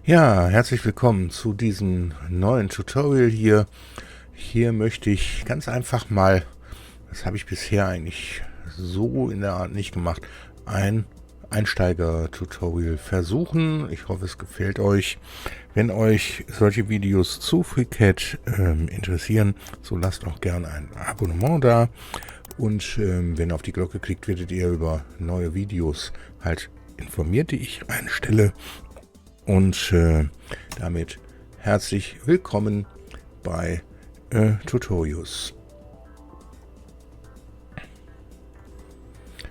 Ja, herzlich willkommen zu diesem neuen Tutorial hier. Hier möchte ich ganz einfach mal, das habe ich bisher eigentlich so in der Art nicht gemacht, ein Einsteiger-Tutorial versuchen. Ich hoffe, es gefällt euch. Wenn euch solche Videos zu FreeCAD interessieren, so lasst auch gerne ein Abonnement da. Und wenn ihr auf die Glocke klickt, werdet ihr über neue Videos halt informiert, die ich einstelle. Und damit herzlich willkommen bei Tutorials.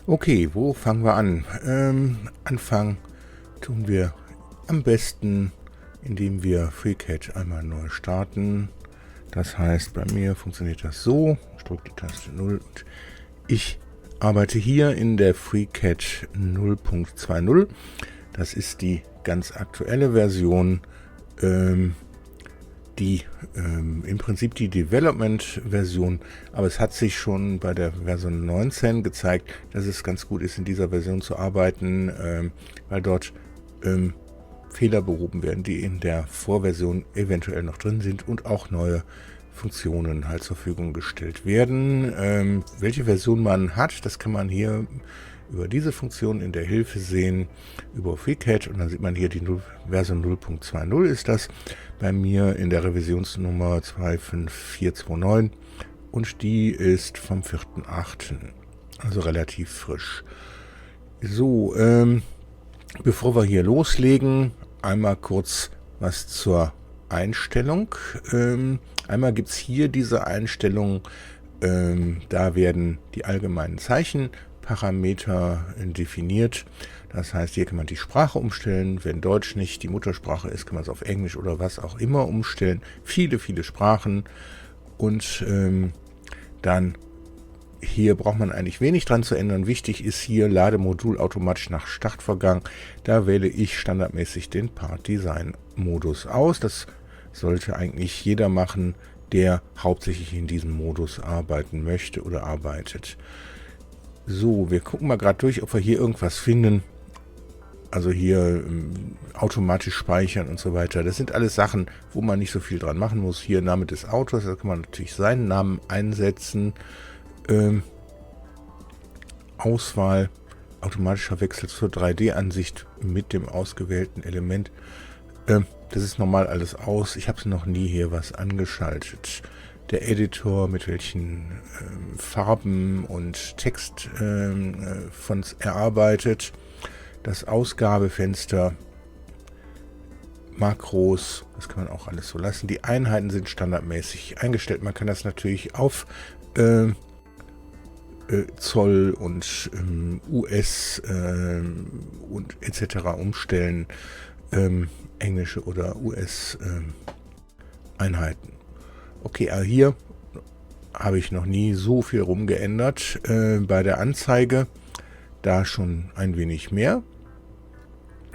Okay, wo fangen wir an? Anfangen tun wir am besten, indem wir FreeCAD einmal neu starten. Das heißt, bei mir funktioniert das so. Ich drücke die Taste 0 und ich arbeite hier in der FreeCAD 0.20. Das ist die ganz aktuelle Version, im Prinzip die Development-Version, aber es hat sich schon bei der Version 19 gezeigt, dass es ganz gut ist, in dieser Version zu arbeiten, weil dort Fehler behoben werden, die in der Vorversion eventuell noch drin sind und auch neue Funktionen halt zur Verfügung gestellt werden. Welche Version man hat, das kann man hier über diese Funktion in der Hilfe sehen, über FreeCAD, und dann sieht man hier die Version 0.20 ist das. Bei mir in der Revisionsnummer 25429 und die ist vom 4.8., also relativ frisch. So, bevor wir hier loslegen, einmal kurz was zur Einstellung. Einmal gibt es hier diese Einstellung, da werden die allgemeinen Zeichenparameter definiert. Das heißt, hier kann man die Sprache umstellen. Wenn Deutsch nicht die Muttersprache ist, kann man es auf Englisch oder was auch immer umstellen. Viele, viele Sprachen. Und dann hier braucht man eigentlich wenig dran zu ändern. Wichtig ist hier Lademodul automatisch nach Startvorgang. Da wähle ich standardmäßig den Part Design Modus aus. Das sollte eigentlich jeder machen, der hauptsächlich in diesem Modus arbeiten möchte oder arbeitet. So, wir gucken mal gerade durch, ob wir hier irgendwas finden. Also hier automatisch speichern und so weiter. Das sind alles Sachen, wo man nicht so viel dran machen muss. Hier Name des Autors, da kann man natürlich seinen Namen einsetzen. Auswahl, automatischer Wechsel zur 3D-Ansicht mit dem ausgewählten Element. Das ist normal alles aus. Ich habe es noch nie hier was angeschaltet. Der Editor, mit welchen Farben und Text Fonts erarbeitet. Das Ausgabefenster, Makros, das kann man auch alles so lassen. Die Einheiten sind standardmäßig eingestellt. Man kann das natürlich auf Zoll und US und etc. umstellen. Englische oder US Einheiten. Okay, also hier habe ich noch nie so viel rumgeändert. Bei der Anzeige da schon ein wenig mehr.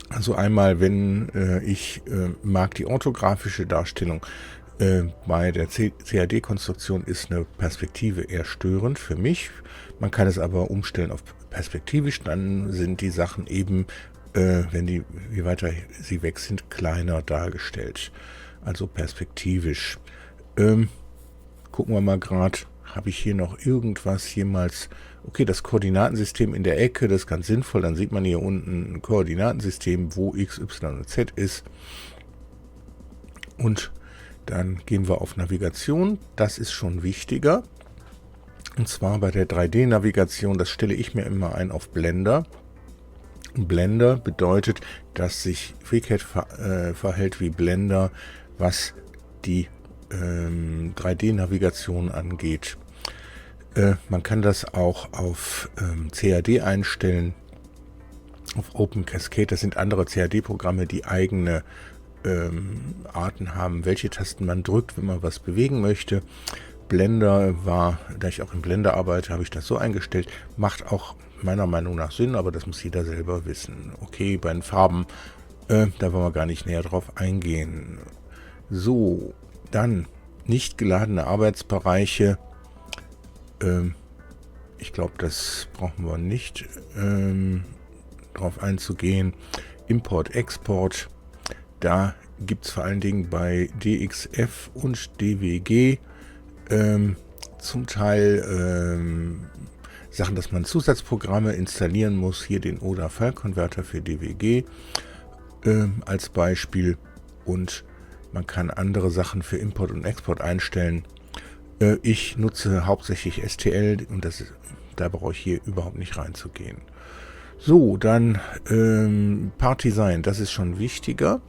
Also einmal, wenn ich mag die orthografische Darstellung, bei der CAD-Konstruktion ist eine Perspektive eher störend für mich. Man kann es aber umstellen auf perspektivisch, dann sind die Sachen eben, je weiter sie weg sind, kleiner dargestellt. Also perspektivisch. Gucken wir mal gerade, habe ich hier noch irgendwas jemals... Okay, das Koordinatensystem in der Ecke, das ist ganz sinnvoll. Dann sieht man hier unten ein Koordinatensystem, wo X, Y und Z ist. Und dann gehen wir auf Navigation. Das ist schon wichtiger. Und zwar bei der 3D-Navigation, das stelle ich mir immer ein auf Blender. Blender bedeutet, dass sich FreeCAD verhält wie Blender, was die 3D-Navigation angeht. Man kann das auch auf CAD einstellen, auf Open Cascade. Das sind andere CAD-Programme, die eigene Arten haben, welche Tasten man drückt, wenn man was bewegen möchte. Blender war, da ich auch in Blender arbeite, habe ich das so eingestellt. Macht auch meiner Meinung nach Sinn, aber das muss jeder selber wissen. Okay, bei den Farben, da wollen wir gar nicht näher drauf eingehen. So, dann nicht geladene Arbeitsbereiche. Ich glaube, das brauchen wir nicht drauf einzugehen. Import, Export. Da gibt es vor allen Dingen bei DXF und DWG zum Teil Sachen, dass man Zusatzprogramme installieren muss. Hier den ODA-File-Converter für DWG als Beispiel. Und man kann andere Sachen für Import und Export einstellen. Ich nutze hauptsächlich STL und da brauche ich hier überhaupt nicht reinzugehen. So, dann Part Design, das ist schon wichtiger.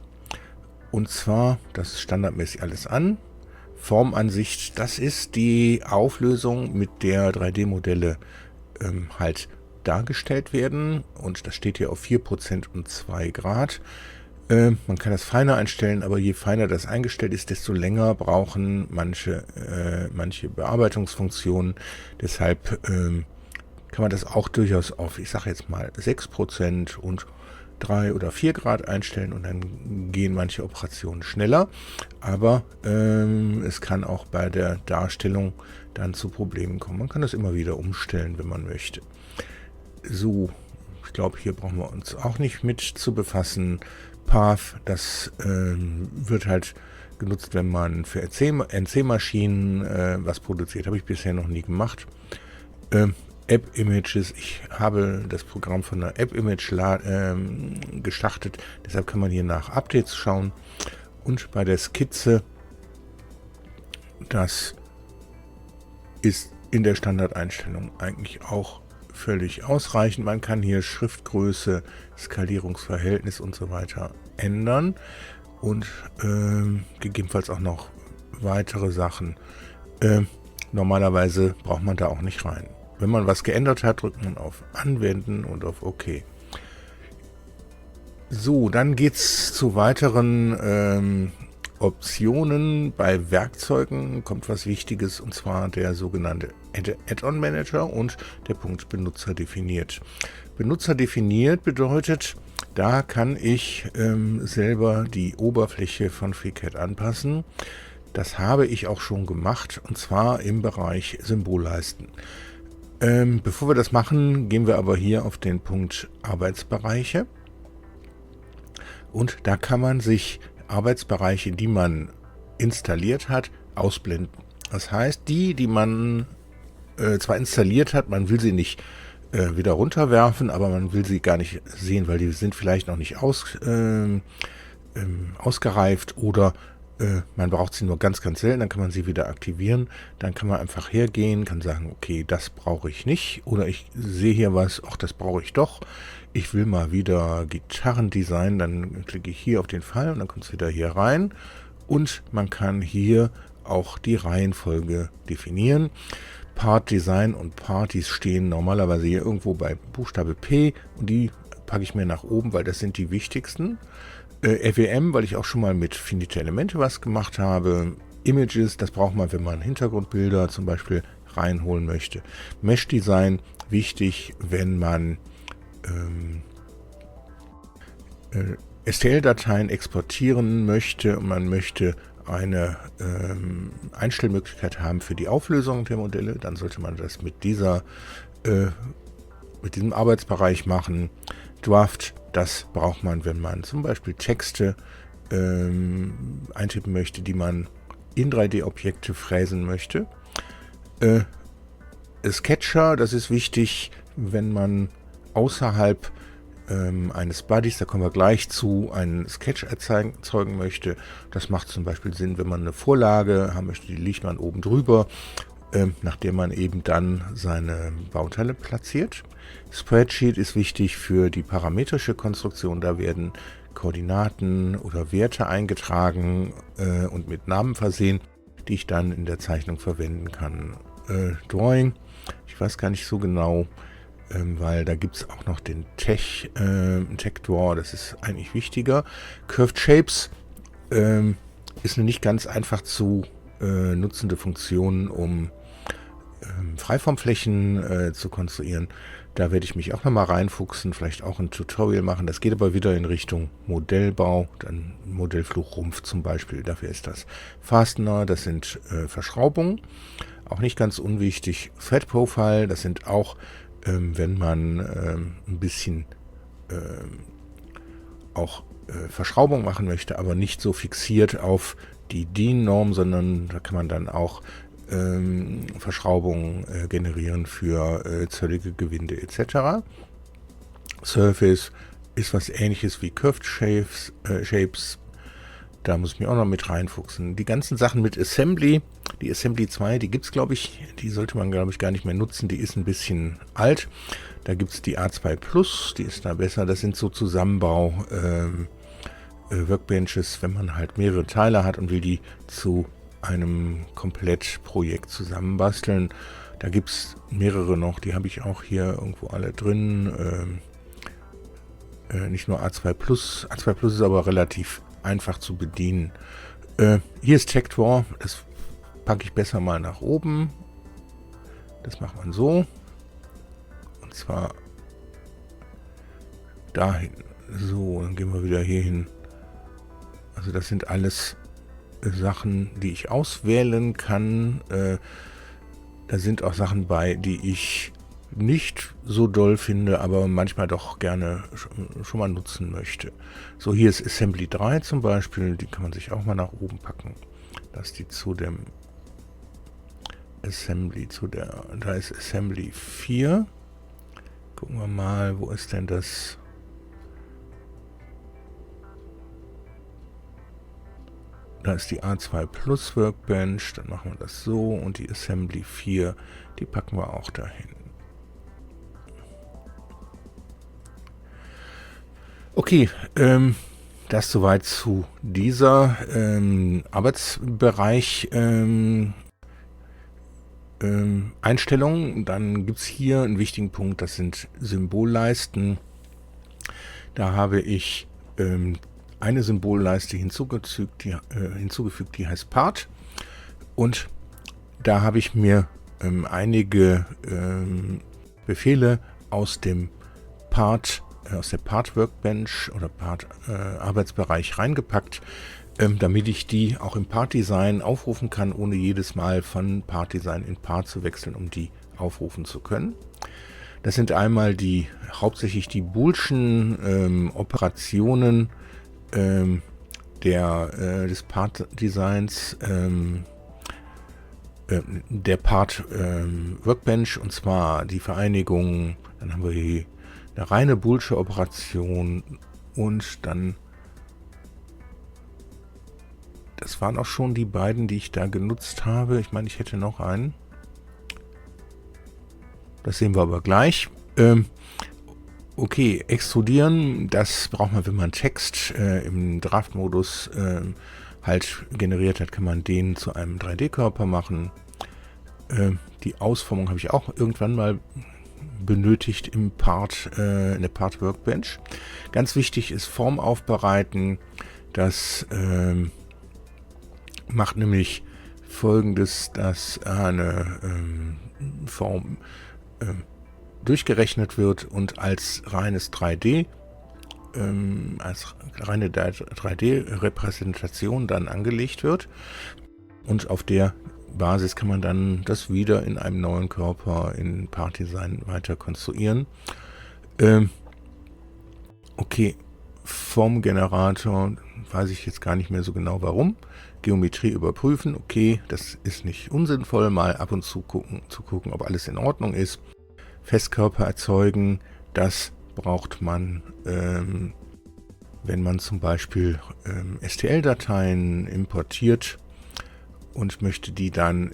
Und zwar, das ist standardmäßig alles an. Formansicht, das ist die Auflösung, mit der 3D-Modelle halt dargestellt werden. Und das steht hier auf 4% und 2 Grad. Man kann das feiner einstellen, aber je feiner das eingestellt ist, desto länger brauchen manche Bearbeitungsfunktionen. Deshalb kann man das auch durchaus auf, ich sage jetzt mal 6% und 3 oder 4 Grad einstellen und dann gehen manche Operationen schneller. Aber es kann auch bei der Darstellung dann zu Problemen kommen. Man kann das immer wieder umstellen, wenn man möchte. So, ich glaube, hier brauchen wir uns auch nicht mit zu befassen. Path, das wird halt genutzt, wenn man für NC-Maschinen was produziert. Habe ich bisher noch nie gemacht. App-Images, ich habe das Programm von der App-Image gestartet, deshalb kann man hier nach Updates schauen. Und bei der Skizze, das ist in der Standardeinstellung eigentlich auch völlig ausreichend. Man kann hier Schriftgröße, Skalierungsverhältnis und so weiter ändern und gegebenenfalls auch noch weitere Sachen. Normalerweise braucht man da auch nicht rein. Wenn man was geändert hat, drückt man auf Anwenden und auf OK. So, dann geht es zu weiteren Optionen. Bei Werkzeugen kommt was Wichtiges, und zwar der sogenannte Add-on Manager und der Punkt Benutzer definiert. Benutzer definiert bedeutet, da kann ich selber die Oberfläche von FreeCAD anpassen. Das habe ich auch schon gemacht, und zwar im Bereich Symbolleisten. Bevor wir das machen, gehen wir aber hier auf den Punkt Arbeitsbereiche. Und da kann man sich Arbeitsbereiche, die man installiert hat, ausblenden. Das heißt, die man zwar installiert hat, man will sie nicht wieder runterwerfen, aber man will sie gar nicht sehen, weil die sind vielleicht noch nicht ausgereift oder man braucht sie nur ganz, ganz selten, dann kann man sie wieder aktivieren. Dann kann man einfach hergehen, kann sagen, okay, das brauche ich nicht. Oder ich sehe hier was, ach, das brauche ich doch. Ich will mal wieder Gitarrendesign, dann klicke ich hier auf den Pfeil und dann kommt es wieder hier rein. Und man kann hier auch die Reihenfolge definieren. Part Design und Parties stehen normalerweise hier irgendwo bei Buchstabe P und die packe ich mir nach oben, weil das sind die wichtigsten. FEM, weil ich auch schon mal mit finite Elemente was gemacht habe. Images, das braucht man, wenn man Hintergrundbilder zum Beispiel reinholen möchte. Mesh Design, wichtig, wenn man STL-Dateien exportieren möchte und man möchte eine Einstellmöglichkeit haben für die Auflösung der Modelle, dann sollte man das mit diesem Arbeitsbereich machen. Draft, das braucht man, wenn man zum Beispiel Texte eintippen möchte, die man in 3D-Objekte fräsen möchte. Sketcher, das ist wichtig, wenn man außerhalb eines Buddies, da kommen wir gleich zu, einen Sketch erzeugen möchte. Das macht zum Beispiel Sinn, wenn man eine Vorlage haben möchte, die liegt man oben drüber, nachdem man eben dann seine Bauteile platziert. Spreadsheet ist wichtig für die parametrische Konstruktion. Da werden Koordinaten oder Werte eingetragen und mit Namen versehen, die ich dann in der Zeichnung verwenden kann. Drawing, ich weiß gar nicht so genau, weil da gibt es auch noch den Tech Draw, das ist eigentlich wichtiger. Curved Shapes ist eine nicht ganz einfach zu nutzende Funktion, um Freiformflächen zu konstruieren. Da werde ich mich auch nochmal reinfuchsen, vielleicht auch ein Tutorial machen. Das geht aber wieder in Richtung Modellbau, dann Modellflugrumpf zum Beispiel, dafür ist das. Fastener, das sind Verschraubungen, auch nicht ganz unwichtig. Thread Profile, das sind auch, wenn man ein bisschen auch Verschraubung machen möchte, aber nicht so fixiert auf die DIN-Norm, sondern da kann man dann auch Verschraubungen generieren für zöllige Gewinde etc. Surface ist was ähnliches wie Curved Shapes. Da muss ich mich auch noch mit reinfuchsen. Die ganzen Sachen mit Assembly, die Assembly 2, die gibt es, glaube ich, die sollte man, glaube ich, gar nicht mehr nutzen. Die ist ein bisschen alt. Da gibt es die A2 Plus, die ist da besser. Das sind so Zusammenbau Workbenches, wenn man halt mehrere Teile hat und will die zu einem Komplettprojekt zusammenbasteln. Da gibt es mehrere noch, die habe ich auch hier irgendwo alle drin. Nicht nur A2 Plus. A2 Plus ist aber relativ einfach zu bedienen. Hier ist Tektor, das packe ich besser mal nach oben. Das macht man so. Und zwar dahin. So, dann gehen wir wieder hier hin. Also das sind alles Sachen, die ich auswählen kann. Da sind auch Sachen bei, die ich nicht so doll finde, aber manchmal doch gerne schon mal nutzen möchte. So, hier ist Assembly 3 zum Beispiel, die kann man sich auch mal nach oben packen. Dass die zu dem Assembly, da ist Assembly 4. Gucken wir mal, wo ist denn das? Da ist die A2 Plus Workbench, dann machen wir das so und die Assembly 4, die packen wir auch dahin. Okay, das soweit zu dieser Arbeitsbereich Einstellung. Dann gibt es hier einen wichtigen Punkt, das sind Symbolleisten. Da habe ich eine Symbolleiste hinzugefügt, die heißt Part. Und da habe ich mir einige Befehle aus dem Part, aus der Part Workbench oder Part Arbeitsbereich reingepackt, damit ich die auch im Part Design aufrufen kann, ohne jedes Mal von Part Design in Part zu wechseln, um die aufrufen zu können. Das sind einmal hauptsächlich die boolschen Operationen des Part Designs, der Part Workbench, und zwar die Vereinigung. Dann haben wir hier eine reine boolsche Operation und dann, das waren auch schon die beiden, die ich da genutzt habe. Ich meine, ich hätte noch einen. Das sehen wir aber gleich. Okay, extrudieren, das braucht man, wenn man Text im Draft-Modus halt generiert hat, kann man den zu einem 3D-Körper machen. Die Ausformung habe ich auch irgendwann mal benötigt in der Part Workbench. Ganz wichtig ist Form aufbereiten. Das macht nämlich Folgendes, dass eine Form durchgerechnet wird und als reines 3D, als reine 3D-Repräsentation dann angelegt wird. Und auf der Basis kann man dann das wieder in einem neuen Körper in Part Design weiter konstruieren. Okay, Formgenerator, weiß ich jetzt gar nicht mehr so genau warum. Geometrie überprüfen, okay, das ist nicht unsinnvoll, mal ab und zu gucken, ob alles in Ordnung ist. Festkörper erzeugen, das braucht man, wenn man zum Beispiel STL-Dateien importiert und möchte die dann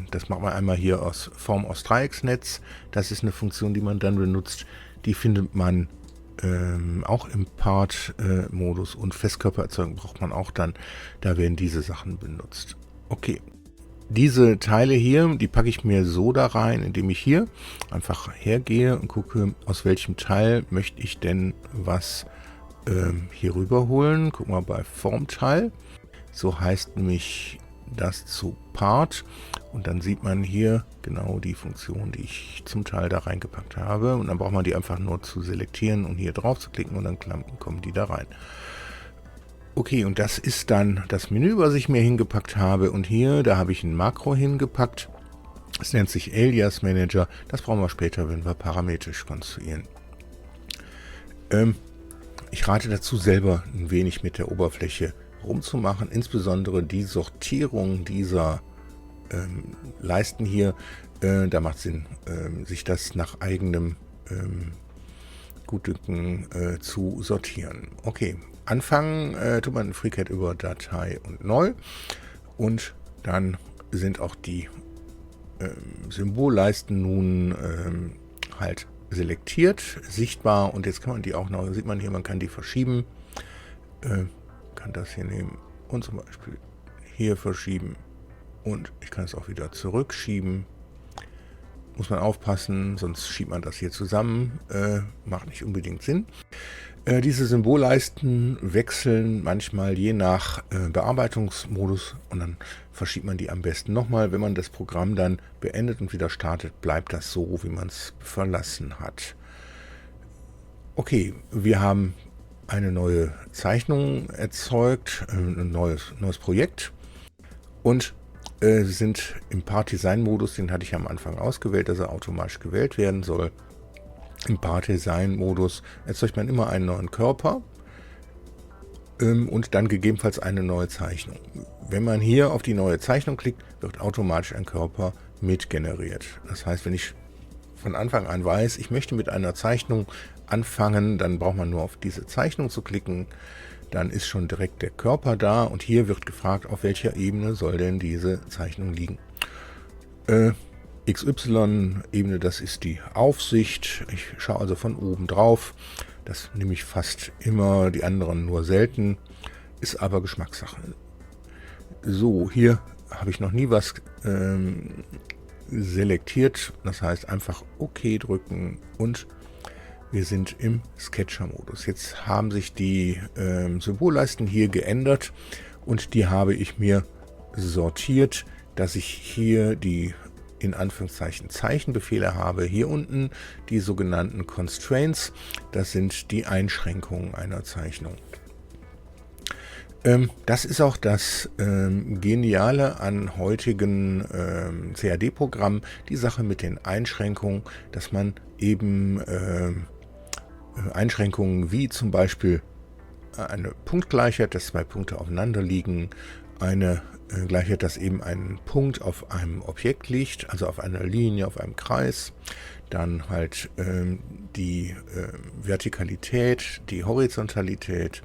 das macht man einmal hier aus Form aus Dreiecksnetz. Das ist eine Funktion, die man dann benutzt. Die findet man auch im Part-Modus, und Festkörper erzeugen braucht man auch dann. Da werden diese Sachen benutzt. Okay. Diese Teile hier, die packe ich mir so da rein, indem ich hier einfach hergehe und gucke, aus welchem Teil möchte ich denn was hier rüberholen. Gucken wir bei Formteil. So heißt nämlich das zu Part. Und dann sieht man hier genau die Funktion, die ich zum Teil da reingepackt habe. Und dann braucht man die einfach nur zu selektieren und hier drauf zu klicken und dann kommen die da rein. Okay, und das ist dann das Menü, was ich mir hingepackt habe. Und hier, da habe ich ein Makro hingepackt. Das nennt sich Alias Manager. Das brauchen wir später, wenn wir parametrisch konstruieren. Ich rate dazu, selber ein wenig mit der Oberfläche rumzumachen, insbesondere die Sortierung dieser Leisten hier. Da macht Sinn, sich das nach eigenem Gutdünken zu sortieren. Okay, anfangen tut man in FreeCAD über Datei und Neu, und dann sind auch die Symbolleisten nun halt selektiert, sichtbar, und jetzt kann man die auch noch, sieht man hier, man kann die verschieben, kann das hier nehmen und zum Beispiel hier verschieben, und ich kann es auch wieder zurückschieben. Muss man aufpassen, sonst schiebt man das hier zusammen, macht nicht unbedingt Sinn. Diese Symbolleisten wechseln manchmal je nach Bearbeitungsmodus, und dann verschiebt man die am besten nochmal. Wenn man das Programm dann beendet und wieder startet, bleibt das so, wie man es verlassen hat. Okay, wir haben eine neue Zeichnung erzeugt, ein neues Projekt, und sind im Part-Design-Modus, den hatte ich am Anfang ausgewählt, dass er automatisch gewählt werden soll. Im Part-Design-Modus erzeugt man immer einen neuen Körper und dann gegebenenfalls eine neue Zeichnung. Wenn man hier auf die neue Zeichnung klickt, wird automatisch ein Körper mitgeneriert. Das heißt, wenn ich von Anfang an weiß, ich möchte mit einer Zeichnung anfangen, dann braucht man nur auf diese Zeichnung zu klicken. Dann ist schon direkt der Körper da, und hier wird gefragt, auf welcher Ebene soll denn diese Zeichnung liegen. XY-Ebene, das ist die Aufsicht. Ich schaue also von oben drauf. Das nehme ich fast immer, die anderen nur selten. Ist aber Geschmackssache. So, hier habe ich noch nie was selektiert. Das heißt, einfach OK drücken, und wir sind im Sketcher-Modus. Jetzt haben sich die Symbolleisten hier geändert, und die habe ich mir sortiert, dass ich hier die in Anführungszeichen Zeichenbefehle habe. Hier unten die sogenannten Constraints, das sind die Einschränkungen einer Zeichnung. Das ist auch das Geniale an heutigen CAD-Programmen, die Sache mit den Einschränkungen, dass man eben Einschränkungen wie zum Beispiel eine Punktgleichheit, dass zwei Punkte aufeinander liegen, eine Gleichheit, dass eben ein Punkt auf einem Objekt liegt, also auf einer Linie, auf einem Kreis, dann halt die Vertikalität, die Horizontalität,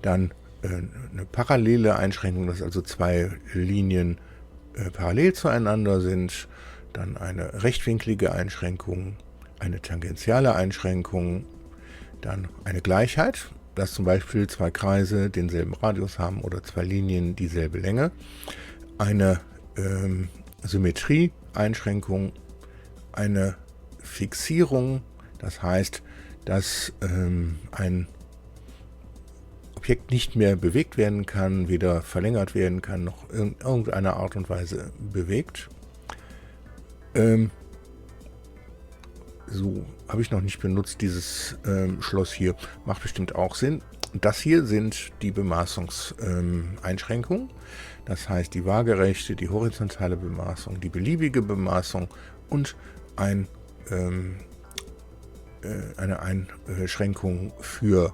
dann eine parallele Einschränkung, dass also zwei Linien parallel zueinander sind, dann eine rechtwinklige Einschränkung, eine tangentiale Einschränkung, dann eine Gleichheit, dass zum Beispiel zwei Kreise denselben Radius haben oder zwei Linien dieselbe Länge, eine Symmetrie-Einschränkung, eine Fixierung, das heißt, dass ein Objekt nicht mehr bewegt werden kann, weder verlängert werden kann, noch in irgendeiner Art und Weise bewegt. So, habe ich noch nicht benutzt, dieses Schloss hier, macht bestimmt auch Sinn. Das hier sind die Bemaßungseinschränkungen, das heißt die waagerechte, die horizontale Bemaßung, die beliebige Bemaßung und eine Einschränkung für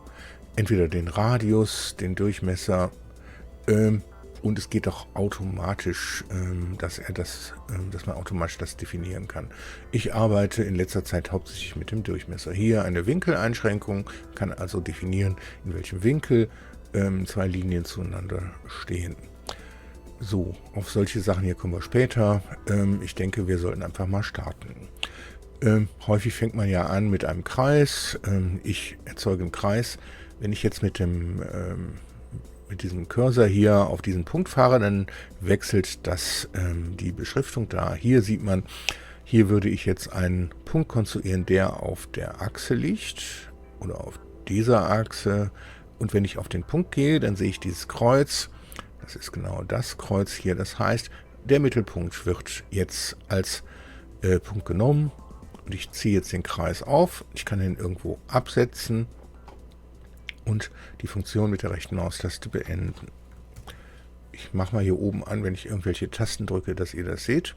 entweder den Radius, den Durchmesser, und es geht auch automatisch, dass man automatisch das definieren kann. Ich arbeite in letzter Zeit hauptsächlich mit dem Durchmesser. Hier eine Winkeleinschränkung, kann also definieren, in welchem Winkel zwei Linien zueinander stehen. So, auf solche Sachen hier kommen wir später. Ich denke, wir sollten einfach mal starten. Häufig fängt man ja an mit einem Kreis. Ich erzeuge einen Kreis. Wenn ich jetzt mit diesem Cursor hier auf diesen Punkt fahre, dann wechselt das die Beschriftung da. Hier sieht man, hier würde ich jetzt einen Punkt konstruieren, der auf der Achse liegt oder auf dieser Achse. Und wenn ich auf den Punkt gehe, dann sehe ich dieses Kreuz. Das ist genau das Kreuz hier. Das heißt, der Mittelpunkt wird jetzt als Punkt genommen. Und ich ziehe jetzt den Kreis auf. Ich kann ihn irgendwo absetzen und die Funktion mit der rechten Maustaste beenden. Ich mache mal hier oben an, wenn ich irgendwelche Tasten drücke, dass ihr das seht.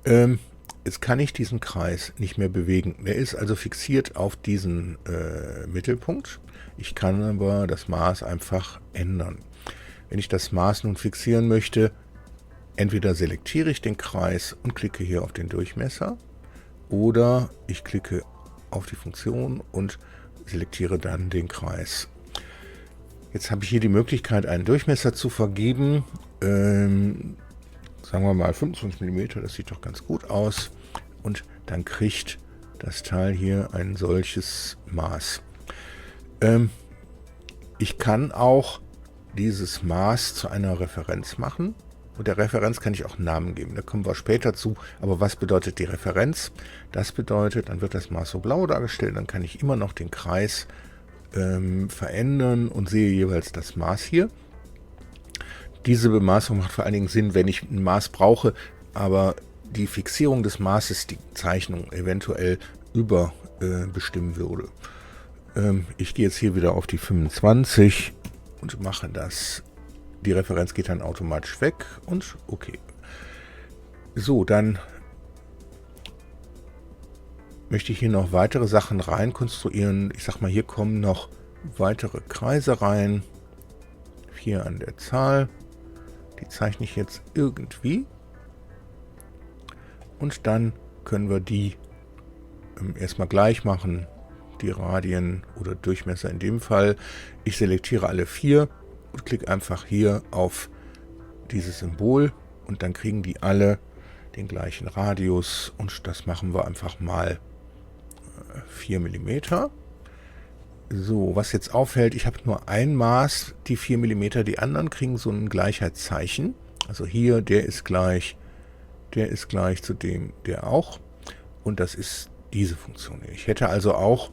Jetzt kann ich diesen Kreis nicht mehr bewegen. Der ist also fixiert auf diesen Mittelpunkt. Ich kann aber das Maß einfach ändern. Wenn ich das Maß nun fixieren möchte, entweder selektiere ich den Kreis und klicke hier auf den Durchmesser oder ich klicke auf die Funktion und selektiere dann den Kreis. Jetzt habe ich hier die Möglichkeit, einen Durchmesser zu vergeben. Sagen wir mal 25 mm, das sieht doch ganz gut aus. Und dann kriegt das Teil hier ein solches Maß. Ich kann auch dieses Maß zu einer Referenz machen. Und der Referenz kann ich auch einen Namen geben. Da kommen wir später zu. Aber was bedeutet die Referenz? Das bedeutet, dann wird das Maß so blau dargestellt. Dann kann ich immer noch den Kreis verändern und sehe jeweils das Maß hier. Diese Bemaßung macht vor allen Dingen Sinn, wenn ich ein Maß brauche, aber die Fixierung des Maßes die Zeichnung eventuell überbestimmen würde. Ich gehe jetzt hier wieder auf die 25 und mache das. Die Referenz geht dann automatisch weg und okay. So, dann möchte ich hier noch weitere Sachen rein konstruieren. Ich sag mal, hier kommen noch weitere Kreise rein. 4 an der Zahl. Die zeichne ich jetzt irgendwie. Und dann können wir die erstmal gleich machen. Die Radien oder Durchmesser in dem Fall. Ich selektiere alle 4 und klicke einfach hier auf dieses Symbol. Und dann kriegen die alle den gleichen Radius. Und das machen wir einfach mal 4 mm. So, was jetzt auffällt, ich habe nur ein Maß, die 4 mm, die anderen kriegen so ein Gleichheitszeichen. Also hier, der ist gleich zu dem, der auch. Und das ist diese Funktion hier. Ich hätte also auch,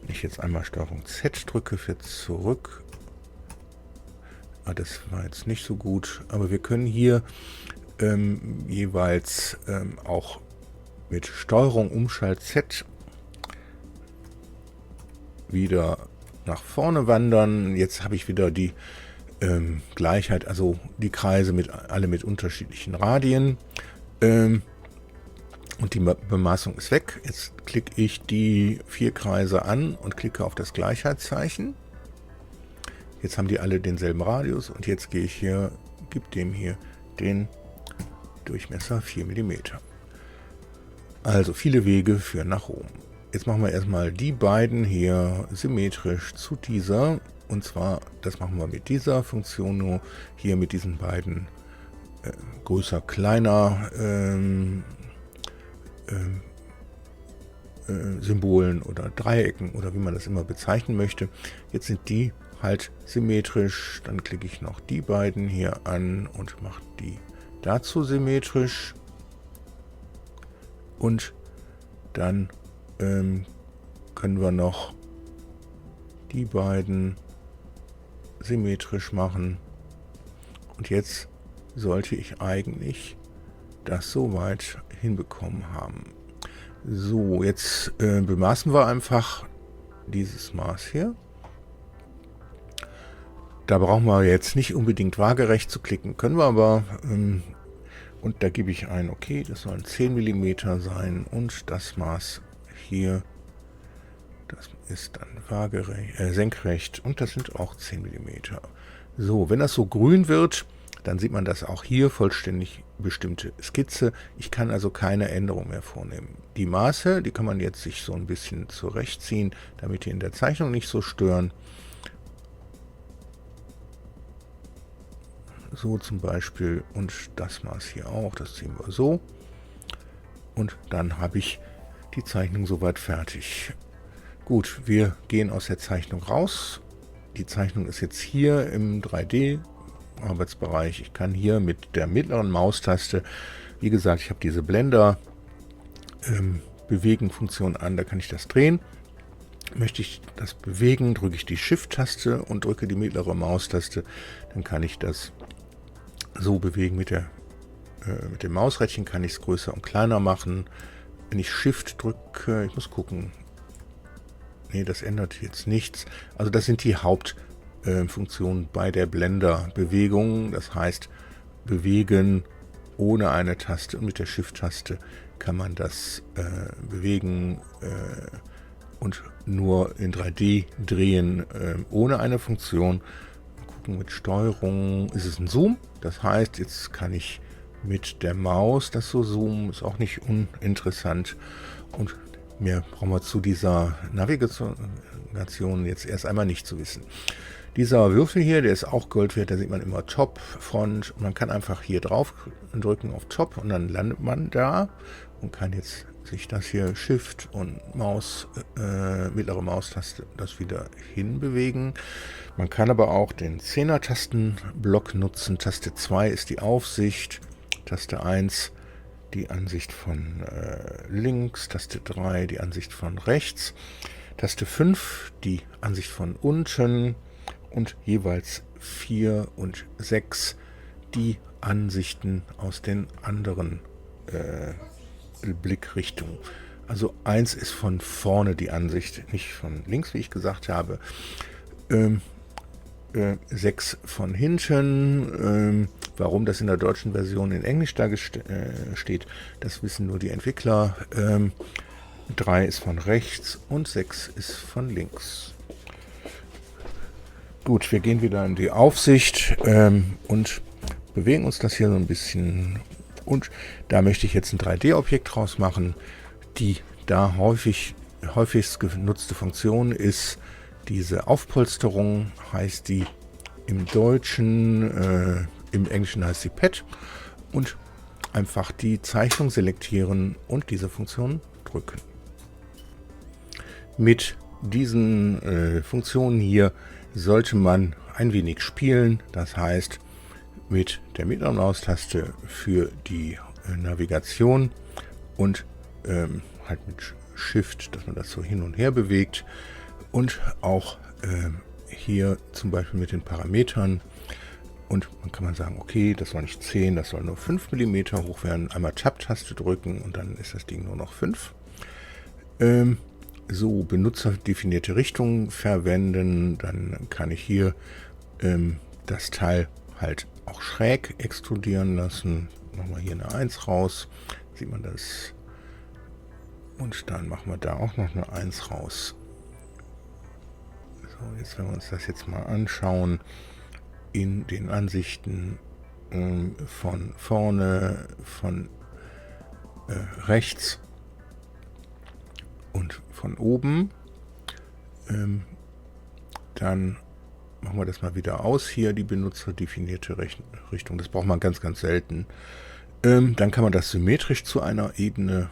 wenn ich jetzt einmal STRG Z drücke für zurück, das war jetzt nicht so gut, aber wir können hier jeweils auch mit STRG Umschalt Z wieder nach vorne wandern. Jetzt habe ich wieder die Gleichheit, also die Kreise alle mit unterschiedlichen Radien. Und die Bemaßung ist weg. Jetzt klicke ich die 4 Kreise an und klicke auf das Gleichheitszeichen. Jetzt haben die alle denselben Radius und jetzt gehe ich hier, gebe dem hier den Durchmesser 4 mm. Also viele Wege führen nach oben. Jetzt machen wir erstmal die beiden hier symmetrisch zu dieser. Und zwar, das machen wir mit dieser Funktion nur, hier mit diesen beiden größer, kleiner Symbolen oder Dreiecken oder wie man das immer bezeichnen möchte. Jetzt sind die halt symmetrisch. Dann klicke ich noch die beiden hier an und mache die dazu symmetrisch. Und dann können wir noch die beiden symmetrisch machen. Und jetzt sollte ich eigentlich das soweit hinbekommen haben. So, jetzt bemaßen wir einfach dieses Maß hier. Da brauchen wir jetzt nicht unbedingt waagerecht zu klicken, können wir aber. Und da gebe ich ein, okay, das sollen 10 mm sein und das Maß hier, das ist dann senkrecht und das sind auch 10 mm. So, wenn das so grün wird, dann sieht man das auch hier vollständig bestimmte Skizze. Ich kann also keine Änderung mehr vornehmen. Die Maße, die kann man jetzt sich so ein bisschen zurechtziehen, damit die in der Zeichnung nicht so stören. So zum Beispiel und das Maß hier auch, das ziehen wir so. Und dann habe ich die Zeichnung soweit fertig. Gut, wir gehen aus der Zeichnung raus. Die Zeichnung ist jetzt hier im 3D-Arbeitsbereich. Ich kann hier mit der mittleren Maustaste, wie gesagt, ich habe diese Blender-Bewegen-Funktion an, da kann ich das drehen. Möchte ich das bewegen, drücke ich die Shift-Taste und drücke die mittlere Maustaste. Dann kann ich das so bewegen mit dem Mausrädchen, kann ich es größer und kleiner machen. Wenn ich Shift drücke, ich muss gucken. Nee, das ändert jetzt nichts. Also das sind die Hauptfunktionen bei der Blender-Bewegung. Das heißt, bewegen ohne eine Taste und mit der Shift-Taste kann man das bewegen und nur in 3D drehen ohne eine Funktion. Mal gucken, mit Steuerung ist es ein Zoom. Das heißt, jetzt kann ich mit der Maus das so zoomen, ist auch nicht uninteressant. Und mehr brauchen wir zu dieser Navigation jetzt erst einmal nicht zu wissen. Dieser Würfel hier, der ist auch Gold wert, da sieht man immer Top, Front. Und man kann einfach hier drauf drücken auf Top und dann landet man da und kann jetzt sich das hier Shift und Maus, mittlere Maustaste, das wieder hinbewegen. Man kann aber auch den 10er-Tastenblock nutzen. Taste 2 ist die Aufsicht, Taste 1 die Ansicht von links, Taste 3 die Ansicht von rechts, Taste 5 die Ansicht von unten und jeweils 4 und 6 die Ansichten aus den anderen Blickrichtungen. Also 1 ist von vorne die Ansicht, nicht von links, wie ich gesagt habe. 6 von hinten. Warum das in der deutschen Version in Englisch da steht, das wissen nur die Entwickler. 3 ist von rechts und 6 ist von links. Gut, wir gehen wieder in die Aufsicht und bewegen uns das hier so ein bisschen. Und da möchte ich jetzt ein 3D-Objekt draus machen. Die da häufigst genutzte Funktion ist diese Aufpolsterung, heißt die im Deutschen, im Englischen heißt sie Pad. Und einfach die Zeichnung selektieren und diese Funktion drücken. Mit diesen Funktionen hier sollte man ein wenig spielen. Das heißt, mit der mittleren Maustaste für die Navigation und halt mit Shift, dass man das so hin und her bewegt und auch hier zum Beispiel mit den Parametern und man kann sagen, okay, das soll nicht 10, das soll nur 5 mm hoch werden, einmal Tab-Taste drücken und dann ist das Ding nur noch 5. So, benutzerdefinierte Richtung verwenden, dann kann ich hier das Teil halt auch schräg extrudieren lassen. Machen wir hier eine 1 raus, sieht man das. Und dann machen wir da auch noch eine 1 raus. So, jetzt wenn wir uns das jetzt mal anschauen, in den Ansichten von vorne, von rechts und von oben, dann machen wir das mal wieder aus hier, die benutzerdefinierte Richtung. Das braucht man ganz, ganz selten. Dann kann man das symmetrisch zu einer Ebene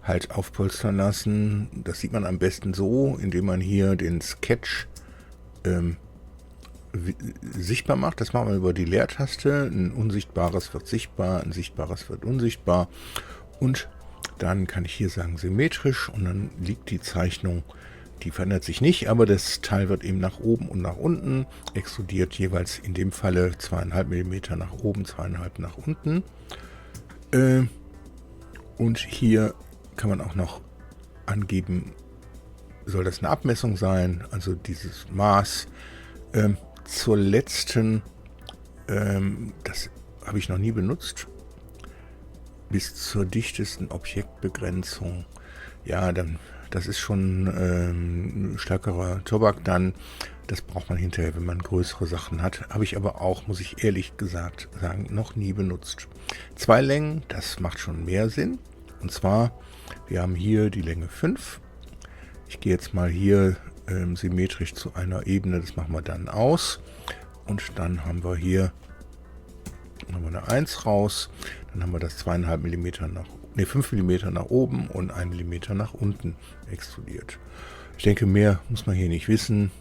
halt aufpolstern lassen. Das sieht man am besten so, indem man hier den Sketch sichtbar macht. Das machen wir über die Leertaste. Ein unsichtbares wird sichtbar, ein sichtbares wird unsichtbar. Und dann kann ich hier sagen symmetrisch und dann liegt die Zeichnung, die verändert sich nicht, aber das Teil wird eben nach oben und nach unten extrudiert, jeweils in dem Falle 2,5 mm nach oben, 2,5 nach unten. Und hier kann man auch noch angeben, soll das eine Abmessung sein, also dieses Maß. Zur letzten, das habe ich noch nie benutzt, bis zur dichtesten Objektbegrenzung. Ja, dann, das ist schon stärkerer Tobak dann. Das braucht man hinterher, wenn man größere Sachen hat. Habe ich aber auch, muss ich ehrlich gesagt sagen, noch nie benutzt. 2 Längen, das macht schon mehr Sinn. Und zwar, wir haben hier die Länge 5. Ich gehe jetzt mal hier symmetrisch zu einer Ebene, das machen wir dann aus. Und dann haben wir hier eine 1 raus. Dann haben wir das 2,5 mm 5 mm nach oben und 1 mm nach unten extrudiert. Ich denke, mehr muss man hier nicht wissen.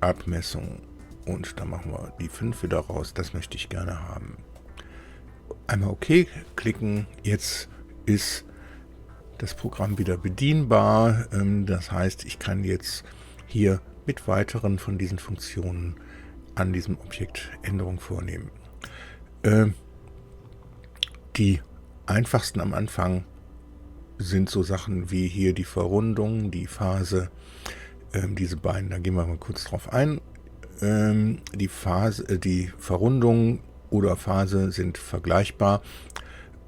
Abmessung und dann machen wir die 5 wieder raus. Das möchte ich gerne haben. Einmal OK klicken. Jetzt ist das Programm wieder bedienbar. Das heißt, ich kann jetzt hier mit weiteren von diesen Funktionen an diesem Objekt Änderungen vornehmen. Die einfachsten am Anfang sind so Sachen wie hier die Verrundung, die Phase, diese beiden, da gehen wir mal kurz drauf ein. Die Verrundung oder Phase sind vergleichbar